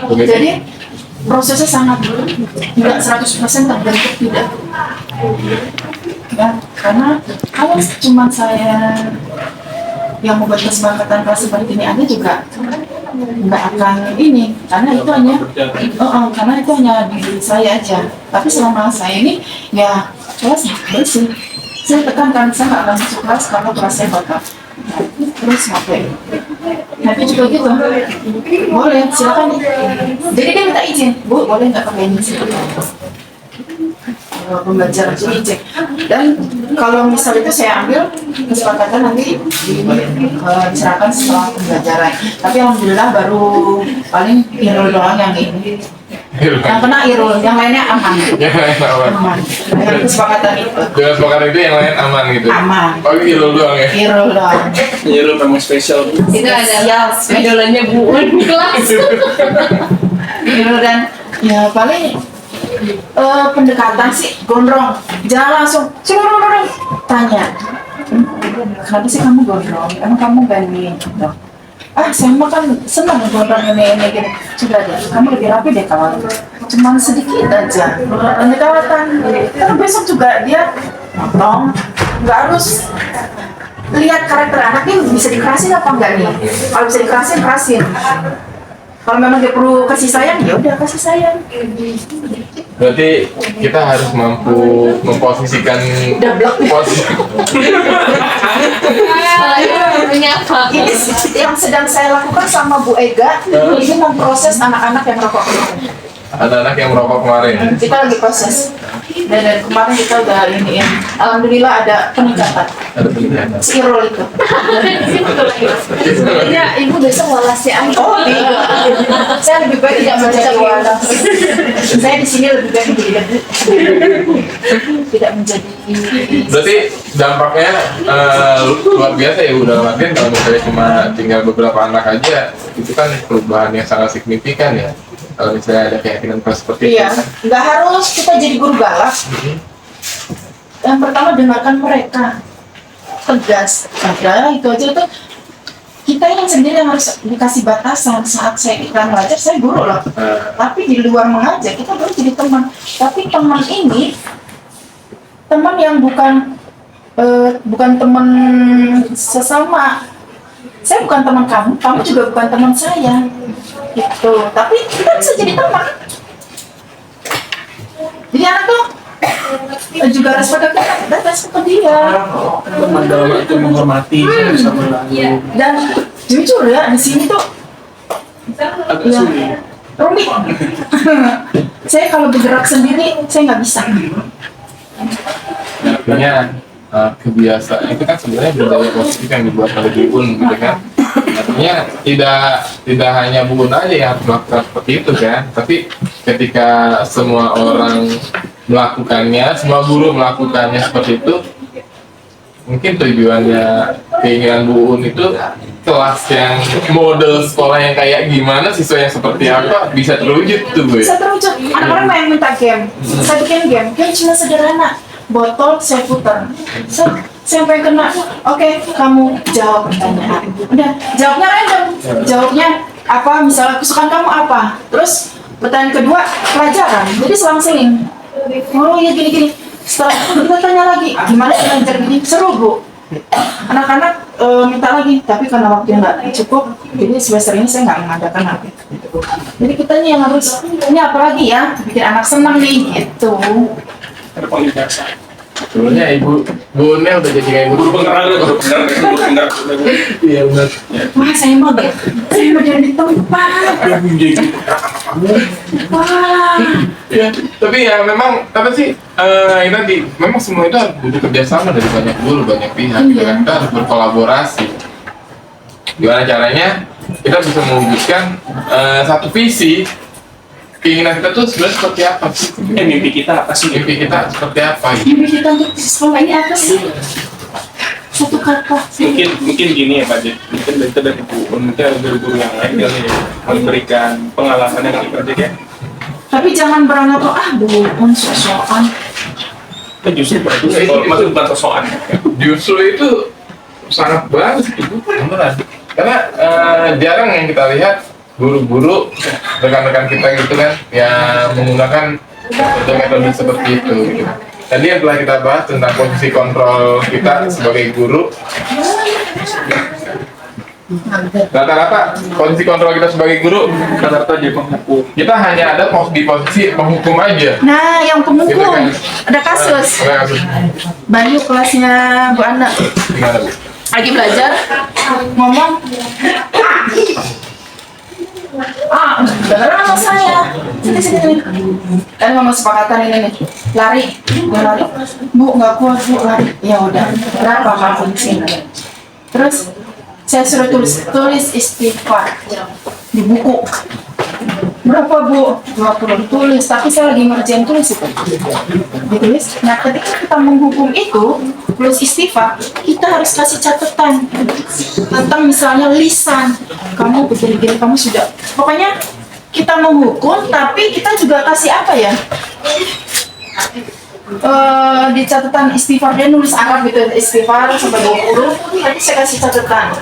Jadi prosesnya sangat nggak 100% terbentuk, tidak. Ya, karena kalau cuma saya yang membuat kesepakatan kelas seperti ini ada juga nggak akan ini, karena itu hanya diri saya aja. Tapi selama saya ini ya kelas bersih. Saya tekankan, saya nggak akan masuk kelas kalau kelasnya kotor. Terus ngapain? Nanti juga gitu, boleh silakan. Jadi dia minta izin, Bu, boleh nggak pakai ini sih? Pembelajaran itu izin. Dan kalau misal itu saya ambil kesepakatan nanti diserahkan setelah pembelajaran. Tapi alhamdulillah baru paling Irul doang yang ini. Yang kena Irul, yang lainnya aman. Yang lain aman. Dengan kesepakatan itu. Dengan kesepakatan itu yang lain aman gitu? Aman. Oh, Irul doang ya? Irul doang. Irul memang spesial. Itu adalah idolanya Bu Un di kelas. Irul dan ya paling pendekatan sih gondrong. Jangan langsung tanya. Kenapa sih kamu gondrong? Emang kamu gani? Saya mah kan senang gondrong ini gini. Coba deh, kamu lebih rapi deh kawan. Cuman sedikit aja. Pendekatan. Karena besok juga dia nonton. Nggak harus lihat karakter anaknya bisa dikerasin apa enggak nih. Kalau bisa dikerasin. Kalau memang dia perlu kasih sayang, ya udah kasih sayang. Berarti kita harus mampu memposisikan posisi. Ini yang sedang saya lakukan sama Bu Ega, ini memproses anak-anak yang merokok kemarin. Anak-anak yang merokok kemarin. Kita lagi proses. Dan dari kemarin kita udah ini ya. Alhamdulillah ada peningkatan. Ada peningkatan. Si Irul itu. Ya, Ibu besok walasnya aja. Oh tidak. Saya lebih baik tidak menjadi walas. Saya di sini lebih baik tidak menjadi. Berarti dampaknya luar biasa ya Bu, dalam artian kalau misalnya cuma tinggal beberapa anak aja, itu kan perubahan yang sangat signifikan ya. Kalau misalnya ada keyakinan kelas seperti Iya, itu. nggak harus kita jadi guru galak. Yang pertama dengarkan mereka, tegas. Ada itu aja tuh. Kita yang sendiri yang harus dikasih batasan. Saat saya kita mengajar, saya guru loh. Tapi di luar mengajar kita baru jadi teman. Tapi teman ini teman yang bukan teman sesama. Saya bukan teman kamu juga bukan teman saya. Gitu. Tapi kita bisa jadi teman. Jadi anak tuh juga respect ke kita, dan respect ke dia. Teman dalam arti menghormati sama lain. Dan jujur ya di sini tuh Agak sulit. rumit. Saya kalau bergerak sendiri saya nggak bisa. Artinya kebiasaan itu kan sebenarnya budaya positif yang dibuat oleh Bu Un gitu kan. Artinya tidak hanya Bu Un aja yang harus melakukan seperti itu kan, tapi ketika semua orang melakukannya, semua guru melakukannya seperti itu, mungkin tujuannya keinginan Bu Un itu kelas yang model sekolah yang kayak gimana, siswa yang seperti apa bisa terwujud tuh Bu. Bisa terwujud. Anak-anak main minta game. Saya bikin game cuma sederhana. Botol saya putar. Sampai kena. Oke, kamu jawab pertanyaan. Udah, jawabnya random. Jawabnya apa? Misalnya kesukaan kamu apa? Terus pertanyaan kedua pelajaran. Jadi selang-seling. Oh iya gini-gini. Setelah itu kita tanya lagi, gimana belajar gini? Seru Bu. Anak-anak minta lagi, tapi karena waktunya nggak cukup, jadi semester ini saya nggak mengadakan apa. Jadi kita nih yang harus, ini apa lagi ya, bikin anak senang nih, gitu. Ada komunitas. Sebenarnya Bu Unnya udah jadi kayak Guru penggerak, guru penggerak. Iya benar. Wah, saya mau jadi di tempat. Wah, Ya, tapi ya memang apa sih ini tadi memang semua itu harus butuh kerjasama dari banyak guru, banyak pihak. Gitu kan. Kita harus berkolaborasi. Gimana caranya kita bisa mewujudkan satu visi, keinginan kita tuh sebenarnya seperti apa sih? Mimpi kita apa sih? Mimpi kita seperti apa? Gitu. mimpi kita untuk sekolah ini apa sih? Satu kata. Mungkin gini ya Pak Jek, mungkin kita dari Bu Un, mungkin ada dari guru yang lain yang memberikan pengalaman yang lebih Pak Jek ya. Tapi jangan beranggap Bu Un sok-sokan. Justru masih bukan sosokan. Justru itu sangat bagus itu beneran. Karena jarang yang kita lihat guru-guru rekan-rekan kita gitu kan yang menggunakan metode seperti itu gitu. Tadi yang telah kita bahas tentang posisi kontrol kita sebagai guru, rata-rata posisi kontrol kita sebagai guru Rata-rata dia menghukum. kita hanya ada di posisi menghukum aja. Nah, yang Gitu pemukul. kan. Ada kasus. Oke, kasus. Bayu kelasnya Bu Ana. Gimana Bu? Lagi belajar, ngomong, dengerin sama saya. Sini. Kan ngomong sepakatan ini nih, lari, dia lari. Bu, nggak kuat Bu, lari. Ya udah, berapa kamu sini? Terus saya suruh tulis istighfar di buku. Berapa Bu? 20 tulis, tapi saya lagi ngerjain tulis itu. Ditulis. Nah, ketika kita menghukum itu, tulis istighfar, kita harus kasih catatan tentang misalnya lisan. Kamu begini-begini, kamu sudah. Pokoknya kita menghukum, tapi kita juga kasih apa ya? Di catatan istighfar dia nulis Arab gitu, istighfar sampai 20, tapi saya kasih catatan.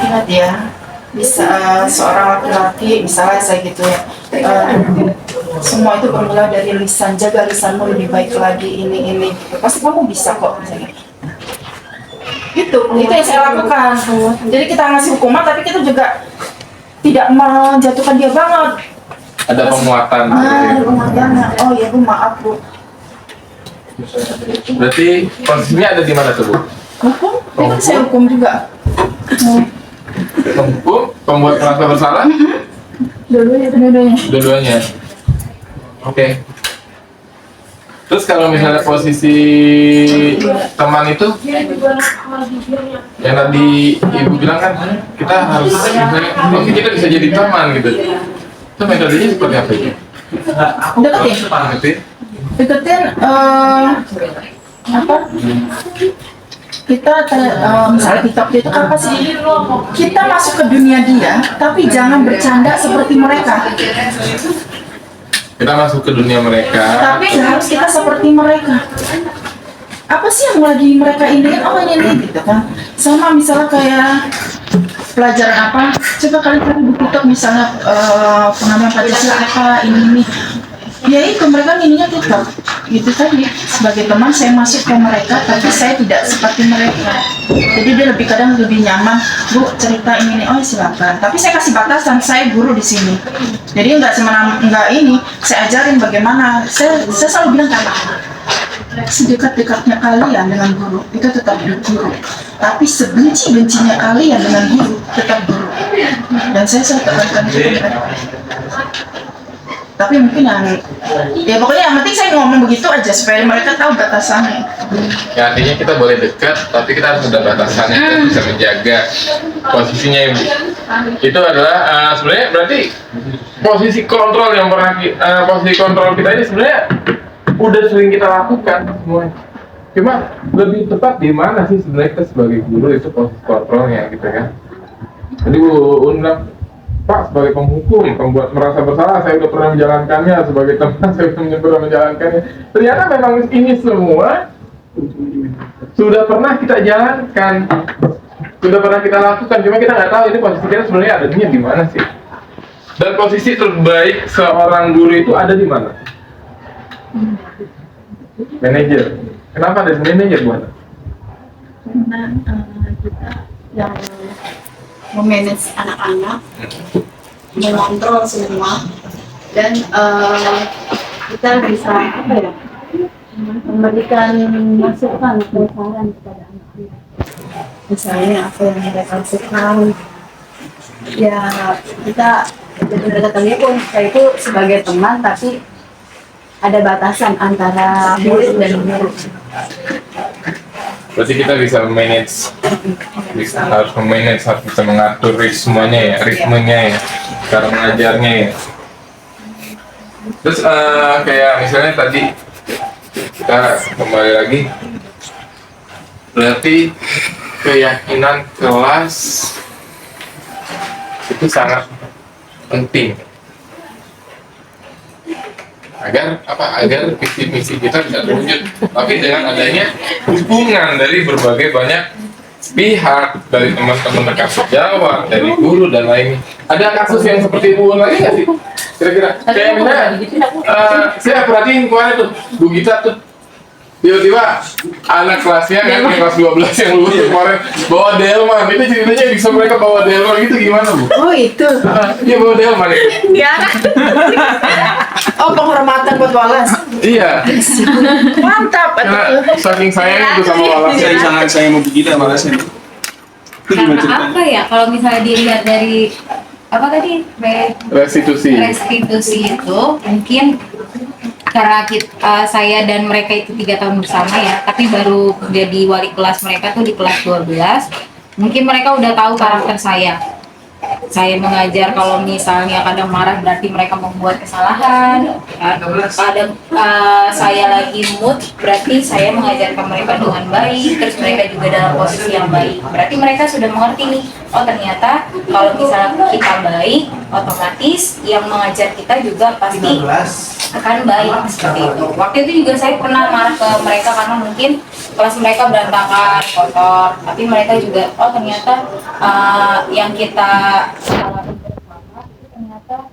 Ingat ya, bisa seorang laki-laki, misalnya saya gitu ya, semua itu bermula dari lisan, jaga lisanmu lebih baik lagi, ini pasti kamu bisa kok misalnya. Itu yang saya lakukan. Jadi kita ngasih hukuman, tapi kita juga tidak menjatuhkan dia banget. Ada penguatan. Ada penguatan. Oh ya Bu, maaf Bu. Berarti posisinya ada di mana tuh Bu? Hukum? Kan saya hukum juga. Menghukum, pembuat merasa bersalah? Dua-duanya. Dua-duanya. Oke. Terus kalau misalnya posisi teman itu, yang tadi Ibu bilang kan, kita harus misalnya, mungkin kita bisa jadi teman gitu. Itu metodenya seperti apa itu? Deketin apa? Kita misalnya TikTok itu apa sih? Kita masuk ke dunia dia, tapi jangan bercanda seperti mereka. Kita masuk ke dunia mereka. Tapi nggak harus kita seperti mereka. Apa sih yang lagi mereka ingin? Oh ini gitu kan. Sama misalnya kayak pelajaran apa? Coba kalian cari di TikTok misalnya pengamal Pancasila apa ini. Ya itu mereka ininya TikTok. Gitu tadi. Sebagai teman saya masuk ke mereka, tapi saya tidak seperti mereka. Jadi dia kadang lebih nyaman. Bu cerita ini nih, oh silakan. Tapi saya kasih batasan, saya guru di sini. Jadi nggak ini, saya ajarin bagaimana. Saya selalu bilang sedekat-dekatnya kalian dengan guru itu tetap guru, tapi sebenci-bencinya kalian dengan guru tetap guru. Dan saya selalu tekankan itu. Tapi mungkin ya pokoknya yang penting saya ngomong begitu aja supaya mereka tahu batasannya. Ya artinya kita boleh dekat, tapi kita harus ada batasannya, kita bisa menjaga posisinya Ibu. Itu adalah sebenarnya berarti posisi kontrol yang posisi kontrol kita ini sebenarnya udah sering kita lakukan semuanya. Cuma lebih tepat di mana sih sebenarnya kita sebagai guru itu posisi kontrolnya gitu kan. Jadi Bu Un bilang, Pak sebagai penghukum, pembuat merasa bersalah, saya udah pernah menjalankannya, sebagai teman saya udah pernah menjalankannya. Ternyata memang ini semua sudah pernah kita jalankan, sudah pernah kita lakukan, cuma kita nggak tahu ini posisi kita sebenarnya adanya di mana sih. Dan posisi terbaik seorang guru itu ada di mana? Manajer. Kenapa ada manajer buat? Karena kita yang memanage anak-anak, mengontrol semua, dan kita bisa apa ya, memberikan masukan atau saran kepada anak-anak. Misalnya apa yang mereka suka, ya kita pendekatannya pun saya itu sebagai teman, tapi ada batasan antara murid dan guru. Berarti kita bisa manage, harus bisa mengatur semuanya ya, ritmenya ya, cara mengajarnya ya. Terus kayak misalnya tadi kita kembali lagi, berarti keyakinan kelas itu sangat penting agar visi misi kita bisa terwujud. Tapi dengan adanya dukungan dari berbagai banyak pihak, dari teman-teman dekat sejawat, dari guru dan lainnya. Ada kasus yang seperti Bu Un lagi nggak sih? Kira-kira kayak misalnya saya perhatiin kemarin tuh Bu Gita tuh tiba-tiba anak kelasnya kan kelas 12 yang lulus kemarin bawa delman. Itu ceritanya bisa mereka bawa delman gitu gimana Bu? Oh itu. Iya bawa delman itu. Oh penghormatan buat Wallace. Iya. Mantap. Karena saking sayang itu sama Wallace. Dari sangat saya mau begitu malah saya. Itu gimana Karena ceritanya? apa ya, kalau misalnya dilihat dari apa tadi Restitusi. restitusi itu mungkin karena saya dan mereka itu 3 tahun bersama ya, tapi baru jadi wali kelas mereka tuh di kelas 12. Mungkin mereka udah tahu karakter saya. Saya mengajar kalau misalnya kadang marah berarti mereka membuat kesalahan. Kadang saya lagi mood berarti saya mengajarkan mereka dengan baik. Terus mereka juga dalam posisi yang baik. Berarti mereka sudah mengerti nih. Oh ternyata kalau misalnya kita baik, otomatis yang mengajar kita juga pasti akan baik seperti itu. Waktu itu juga saya pernah marah ke mereka karena mungkin kelas mereka berantakan, kotor. Tapi mereka juga, oh ternyata yang kita alami bersama itu ternyata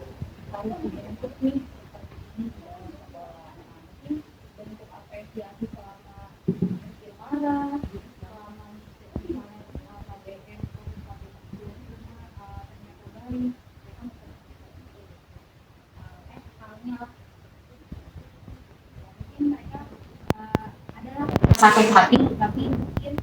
harus dibentuk nih bentuk apresiasi selama mungkin marah, selama selama BM sampai ternyata baik. Halnya mungkin mereka adalah sakit hati tapi mungkin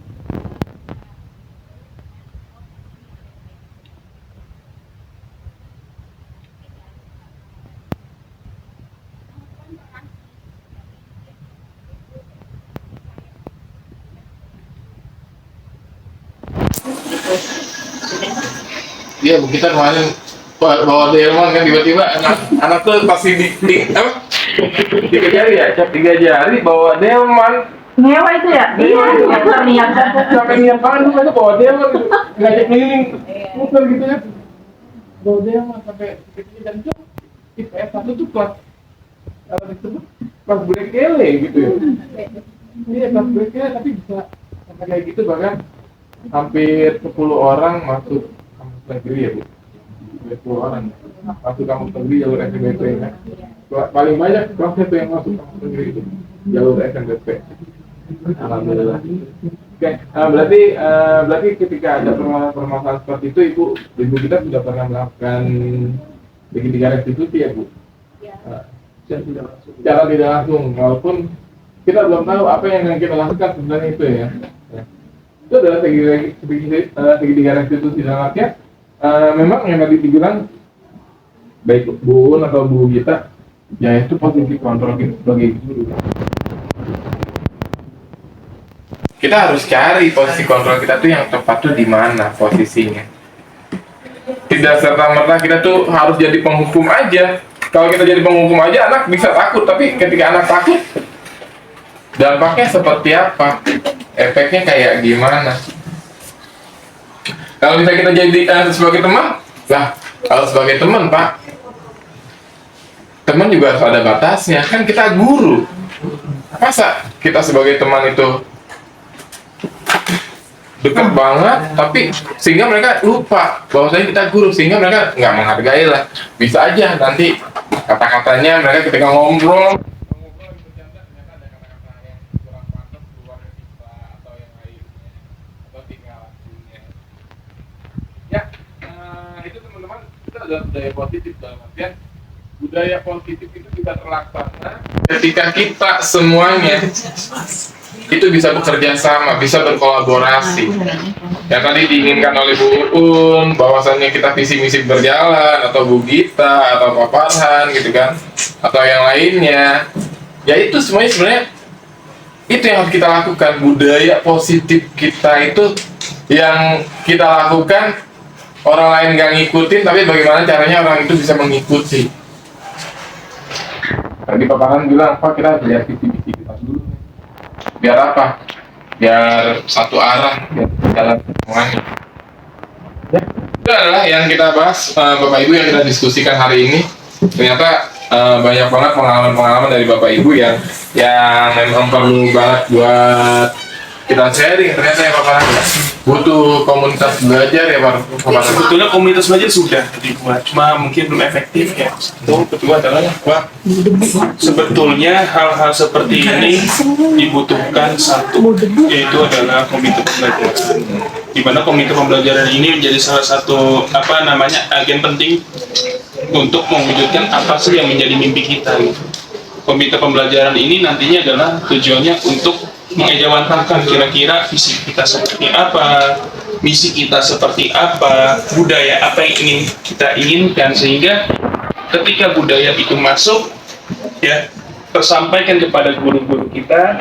Iya, Bu kita kemarin bawa delman kan tiba-tiba anak tuh pasti dikejar ya, cap 3 jari bawa delman. Ngewa itu ya? Iya. Niat. Sampai niat banget tuh mereka bawa delman gitu. Ngajak keliling muter gitu ya. Bawa delman sampai gitu dan itu IPS 1 tuh kelas apa disebut kelas brekele gitu ya. Iya kelas brekele tapi bisa sampai kayak gitu bahkan hampir 10 orang masuk kampus negeri ya Bu. 10 orang masuk kampus negeri jalur SNBP kan. Paling banyak kelasnya tuh yang masuk kampus negeri itu jalur SNBP. Alhamdulillah. Oke, berarti ketika ada permasalahan seperti itu, ibu kita sudah pernah melakukan bikin 3 restitusi ya Bu? ya. Secara tidak langsung, walaupun kita belum tahu apa yang kita lakukan sebenarnya itu ya. Itu adalah segitiga restitusi dalam artian memang yang tadi dibilang baik Bu Un atau Bu Gita, ya itu posisi kontrol kita sebagai guru. Kita harus cari posisi kontrol kita tuh yang tepat tuh di mana posisinya. Tidak serta-merta kita tuh harus jadi penghukum aja. Kalau kita jadi penghukum aja anak bisa takut, tapi ketika anak takut dampaknya seperti apa, efeknya kayak gimana. Kalau bisa kita jadi sebagai teman, lah kalau sebagai teman Pak, teman juga harus ada batasnya, kan kita guru. Masa kita sebagai teman itu dekat banget, tapi sehingga mereka lupa bahwasanya kita guru, sehingga mereka nggak menghargai lah. Bisa aja nanti kata-katanya mereka ketika ngobrol bercanda, ternyata ada kata-kata yang kurang pantas keluar dari kita atau yang lainnya, atau tinggal lakunya. Ya, itu teman-teman, kita ada budaya positif dalam artian budaya positif itu bisa terlaksana ketika kita semuanya itu bisa bekerja sama, bisa berkolaborasi. Yang tadi diinginkan oleh Bu Uun, bahwasannya kita visi misi berjalan, atau Bu Gita, atau Pak Farhan gitu kan, atau yang lainnya. Ya itu semuanya sebenarnya itu yang harus kita lakukan. Budaya positif kita itu yang kita lakukan, orang lain nggak ngikutin, tapi bagaimana caranya orang itu bisa mengikuti. Tadi Pak Farhan bilang, Pak kita harus lihat visi misi kita dulu. Biar apa? Biar satu arah, biar jalan semuanya. Ya, itu adalah yang kita bahas, Bapak Ibu, yang kita diskusikan hari ini. Ternyata banyak banget pengalaman-pengalaman dari Bapak Ibu yang memang perlu banget buat kita sharing. Ternyata ya Pak Farhan butuh komunitas belajar ya Pak Farhan. Sebetulnya komunitas belajar sudah dibuat, cuma mungkin belum efektif ya. Itu kedua adalah bahwa sebetulnya hal-hal seperti ini dibutuhkan satu, yaitu adalah komite pembelajaran. Di mana komite pembelajaran ini menjadi salah satu agen penting untuk mewujudkan apa sih yang menjadi mimpi kita. Gitu. Komite pembelajaran ini nantinya adalah tujuannya untuk mengejawantahkan kira-kira visi kita seperti apa, misi kita seperti apa, budaya apa yang ingin kita inginkan, sehingga ketika budaya itu masuk ya tersampaikan kepada guru-guru kita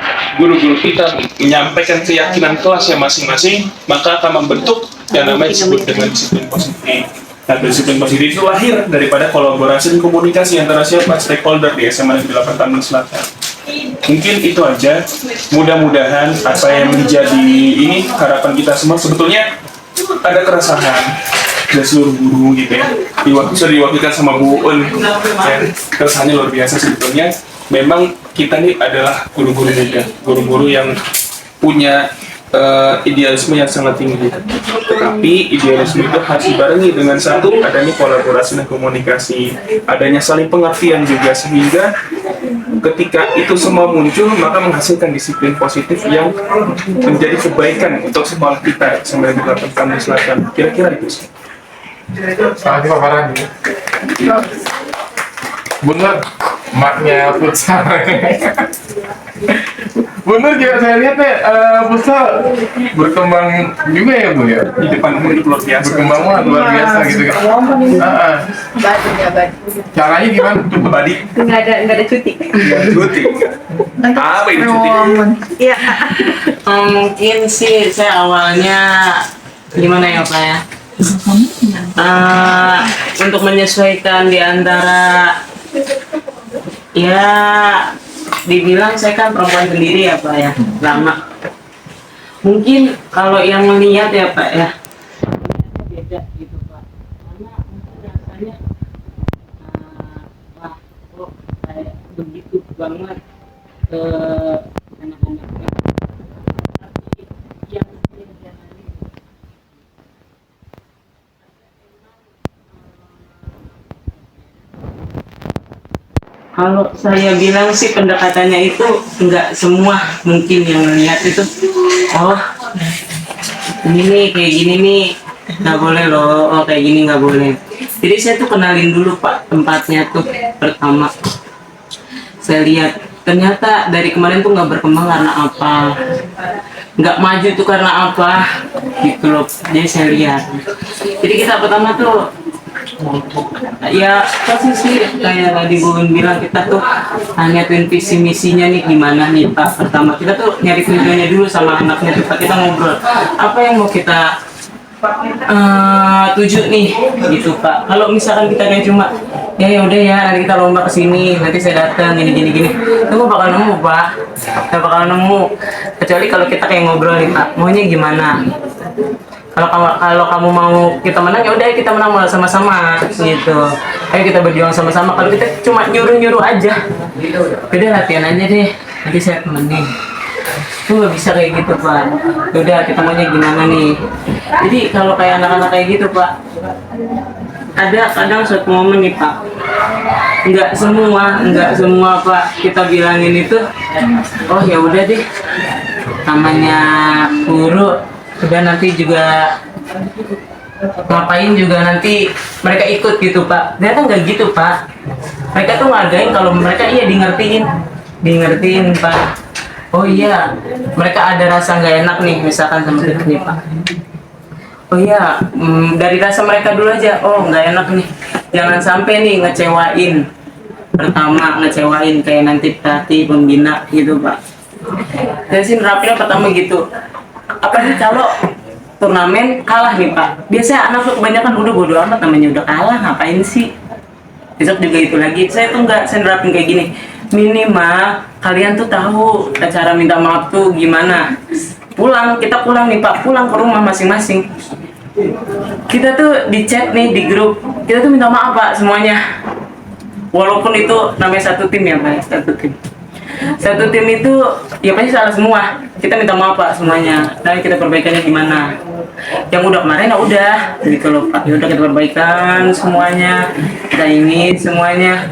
menyampaikan keyakinan kelasnya masing-masing, maka akan membentuk yang namanya disebut dengan disiplin positif. Dan disiplin positif itu lahir daripada kolaborasi dan komunikasi antara siapa stakeholder di SMA Negeri 8 Tangerang Selatan. Mungkin itu aja. Mudah-mudahan apa yang menjadi ini harapan kita semua. Sebetulnya ada keresahan dari seluruh guru gitu ya. Sudah diwakilkan sama Bu Uun. Keresahannya luar biasa sebetulnya. Memang kita ini adalah guru-guru muda, guru-guru yang punya idealisme yang sangat tinggi. Tetapi idealisme itu harus dibarengi dengan satu, adanya kolaborasi dan komunikasi, adanya saling pengertian juga, sehingga ketika itu semua muncul maka menghasilkan disiplin positif yang menjadi kebaikan untuk sekolah kita sampai di Tangerang Selatan. Kira-kira itu sih. Selamat Pak Farhan. Bener, maknya futsal. Bener juga saya lihat nih, futsal berkembang juga ya Bu ya. Di depan umum itu luar biasa. Berkembang banget, luar biasa gitu kan. Caranya gimana tuh Badi? Nggak ada cuti. Cuti. Apa itu cuti? Iya. Mungkin sih saya awalnya gimana ya Pak ya? Untuk menyesuaikan di antara ya dibilang saya kan perempuan sendiri ya Pak ya, lama. Mungkin kalau yang melihat ya Pak ya beda gitu Pak, karena mungkin rasanya wah kok kayak begitu banget anak-anaknya. Tapi yang saya jalani kalau saya bilang sih pendekatannya itu enggak semua mungkin yang melihat itu, oh ini nih kayak gini nih nggak boleh loh, oh kayak gini nggak boleh. Jadi saya tuh kenalin dulu Pak tempatnya tuh pertama. Saya lihat ternyata dari kemarin tuh nggak berkembang karena apa, nggak maju tuh karena apa gitu loh. Jadi saya lihat. Jadi kita pertama tuh ya pasti sih kayak tadi Bu Uun bilang, kita tuh hanya visi misinya nih gimana nih Pak. Pertama kita tuh nyari tujuannya dulu sama anaknya tuh Pak, kita ngobrol apa yang mau kita tujuh nih gitu Pak. Kalau misalkan kita kayak cuma ya udah ya nanti kita lomba ke sini, nanti saya datang gini, itu nggak bakal nemu Pak, nggak bakal nemu. Kecuali kalau kita kayak ngobrol nih Pak, maunya gimana? Kalau kamu mau kita menang ya udah kita menang sama-sama gitu. Ayo kita berjuang sama-sama. Kalau kita cuma nyuruh aja, udah latihan aja deh, nanti saya temenin. Itu nggak bisa kayak gitu Pak. Udah kita maunya gimana nih. Jadi kalau kayak anak-anak kayak gitu Pak, ada kadang suatu momen nih Pak, nggak semua Pak kita bilangin itu, oh ya udah deh, namanya guru udah nanti juga ngapain juga nanti mereka ikut gitu Pak. Ternyata nggak gitu Pak. Mereka tuh ngadain kalau mereka iya dingertiin Pak. Oh iya, mereka ada rasa nggak enak nih misalkan sama kita nih Pak. Oh iya, dari rasa mereka dulu aja. Oh nggak enak nih, jangan sampai nih ngecewain. Pertama ngecewain kayak nanti pelatih pembina gitu Pak. Dari sini nerapinnya pertama gitu. Apalagi kalau turnamen kalah nih Pak. Biasanya anak tuh kebanyakan udah bodo amat, namanya udah kalah ngapain sih. Besok juga itu lagi. Saya tuh nggak, saya nerapin kayak gini. Minimal kalian tuh tahu cara minta maaf tuh gimana. Kita pulang nih Pak, pulang ke rumah masing-masing. Kita tuh di chat nih di grup, kita tuh minta maaf Pak semuanya. Walaupun itu namanya satu tim ya Pak, satu tim itu ya pasti salah semua. Kita minta maaf Pak semuanya. Dan kita perbaikannya gimana? Yang udah kemarin ya udah gitu loh Pak. Ya udah kita perbaikan semuanya. Kita ini semuanya.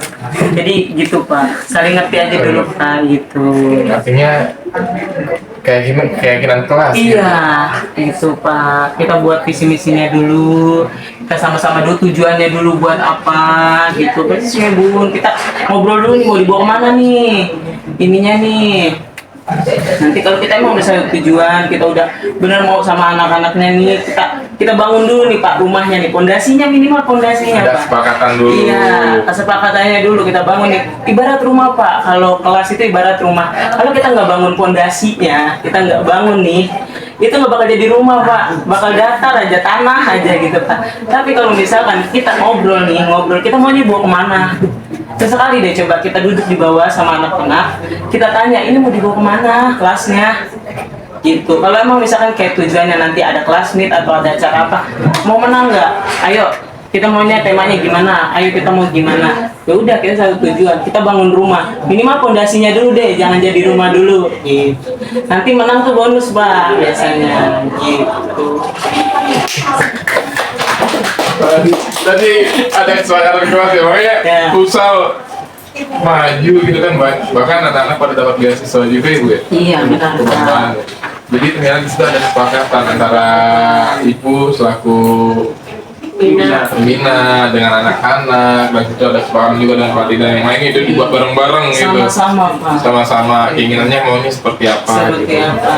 Jadi gitu Pak. Saling ngerti aja dulu Pak gitu. Artinya keyakinan kelas. Iya, gitu Pak. Kita buat visi misinya dulu. Kita sama-sama dulu tujuannya dulu buat apa gitu. Persis Bun, kita ngobrol dulu nih mau dibawa kemana nih. Ininya nih. Nanti kalau kita emang udah sampai tujuan, kita udah benar mau sama anak-anaknya nih, kita bangun dulu nih Pak rumahnya nih, pondasinya minimal pondasinya Ada Pak. kesepakatan dulu. Iya, kesepakatannya dulu kita bangun nih. Ibarat rumah Pak, kalau kelas itu ibarat rumah. Kalau kita nggak bangun pondasinya, kita nggak bangun nih, itu nggak bakal jadi rumah Pak, bakal datar aja, tanah aja gitu Pak. Tapi kalau misalkan kita ngobrol, kita mau dibawa kemana? Sesekali deh coba kita duduk di bawah sama anak-anak, kita tanya ini mau dibawa kemana kelasnya gitu. Kalau emang misalkan kayak tujuannya nanti ada kelas meet atau ada acara apa, mau menang nggak? Ayo kita maunya temanya gimana, ayo kita mau gimana, ya udah kita satu tujuan, kita bangun rumah minimal pondasinya dulu deh, jangan jadi rumah dulu gitu. Nanti menang tuh bonus Pak biasanya gitu. Tadi ada kesepakatan kelas ya, makanya futsal maju gitu kan, bahkan anak-anak pada dapat beasiswa juga ya Bu ya. Iya benar. Jadi ternyata di situ ada kesepakatan antara ibu selaku pembina dengan anak-anak, dan itu ada kesepakatan juga dengan pelatih dan yang lain, itu dibuat bareng-bareng gitu. Sama-sama Pak. Sama-sama keinginannya maunya seperti apa Seperti gitu. apa?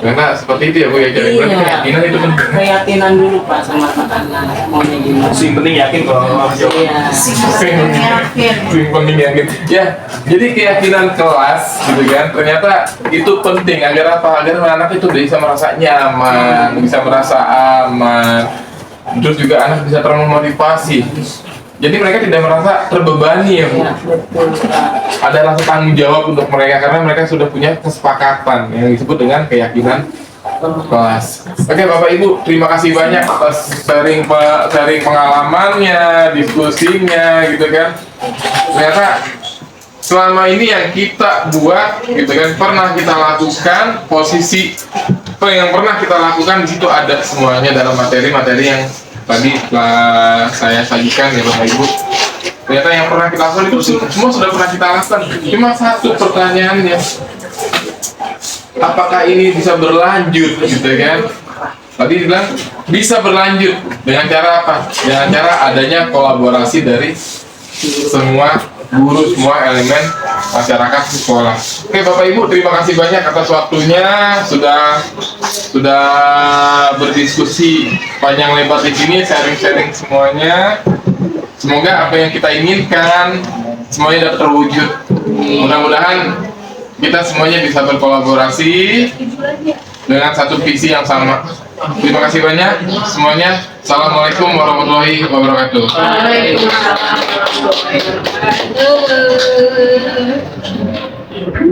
Karena seperti itu ya Bu ya, jadi berarti keyakinan itu penting. Keyakinan dulu Pak sama anak-anak maunya gimana. Yang penting yakin kalau Iya. Penting yakin. Ya, jadi keyakinan kelas gitu kan, ternyata itu penting agar apa? Agar anak itu bisa merasa nyaman, bisa merasa aman. Terus juga anak bisa termotivasi. Jadi mereka tidak merasa terbebani ya Bu. Ada rasa tanggung jawab untuk mereka karena mereka sudah punya kesepakatan yang disebut dengan keyakinan kelas. Oke Bapak Ibu, terima kasih banyak atas sharing pengalamannya, diskusinya gitu kan. Ternyata selama ini yang kita buat gitu kan, pernah kita lakukan, posisi yang pernah kita lakukan di situ ada semuanya dalam materi-materi yang tadi saya sajikan ya Bapak Ibu. Ternyata yang pernah kita lakukan itu semua sudah pernah kita lakukan. Cuma satu pertanyaannya, apakah ini bisa berlanjut gitu kan? Tadi bilang bisa berlanjut dengan cara apa? Dengan cara adanya kolaborasi dari semua guru, semua elemen masyarakat sekolah. Oke Bapak Ibu, terima kasih banyak atas waktunya, sudah berdiskusi panjang lebar di sini, sharing semuanya. Semoga apa yang kita inginkan semuanya dapat terwujud. Mudah-mudahan kita semuanya bisa berkolaborasi dengan satu visi yang sama. Terima kasih banyak semuanya. Assalamualaikum warahmatullahi wabarakatuh. Waalaikumsalam warahmatullahi wabarakatuh.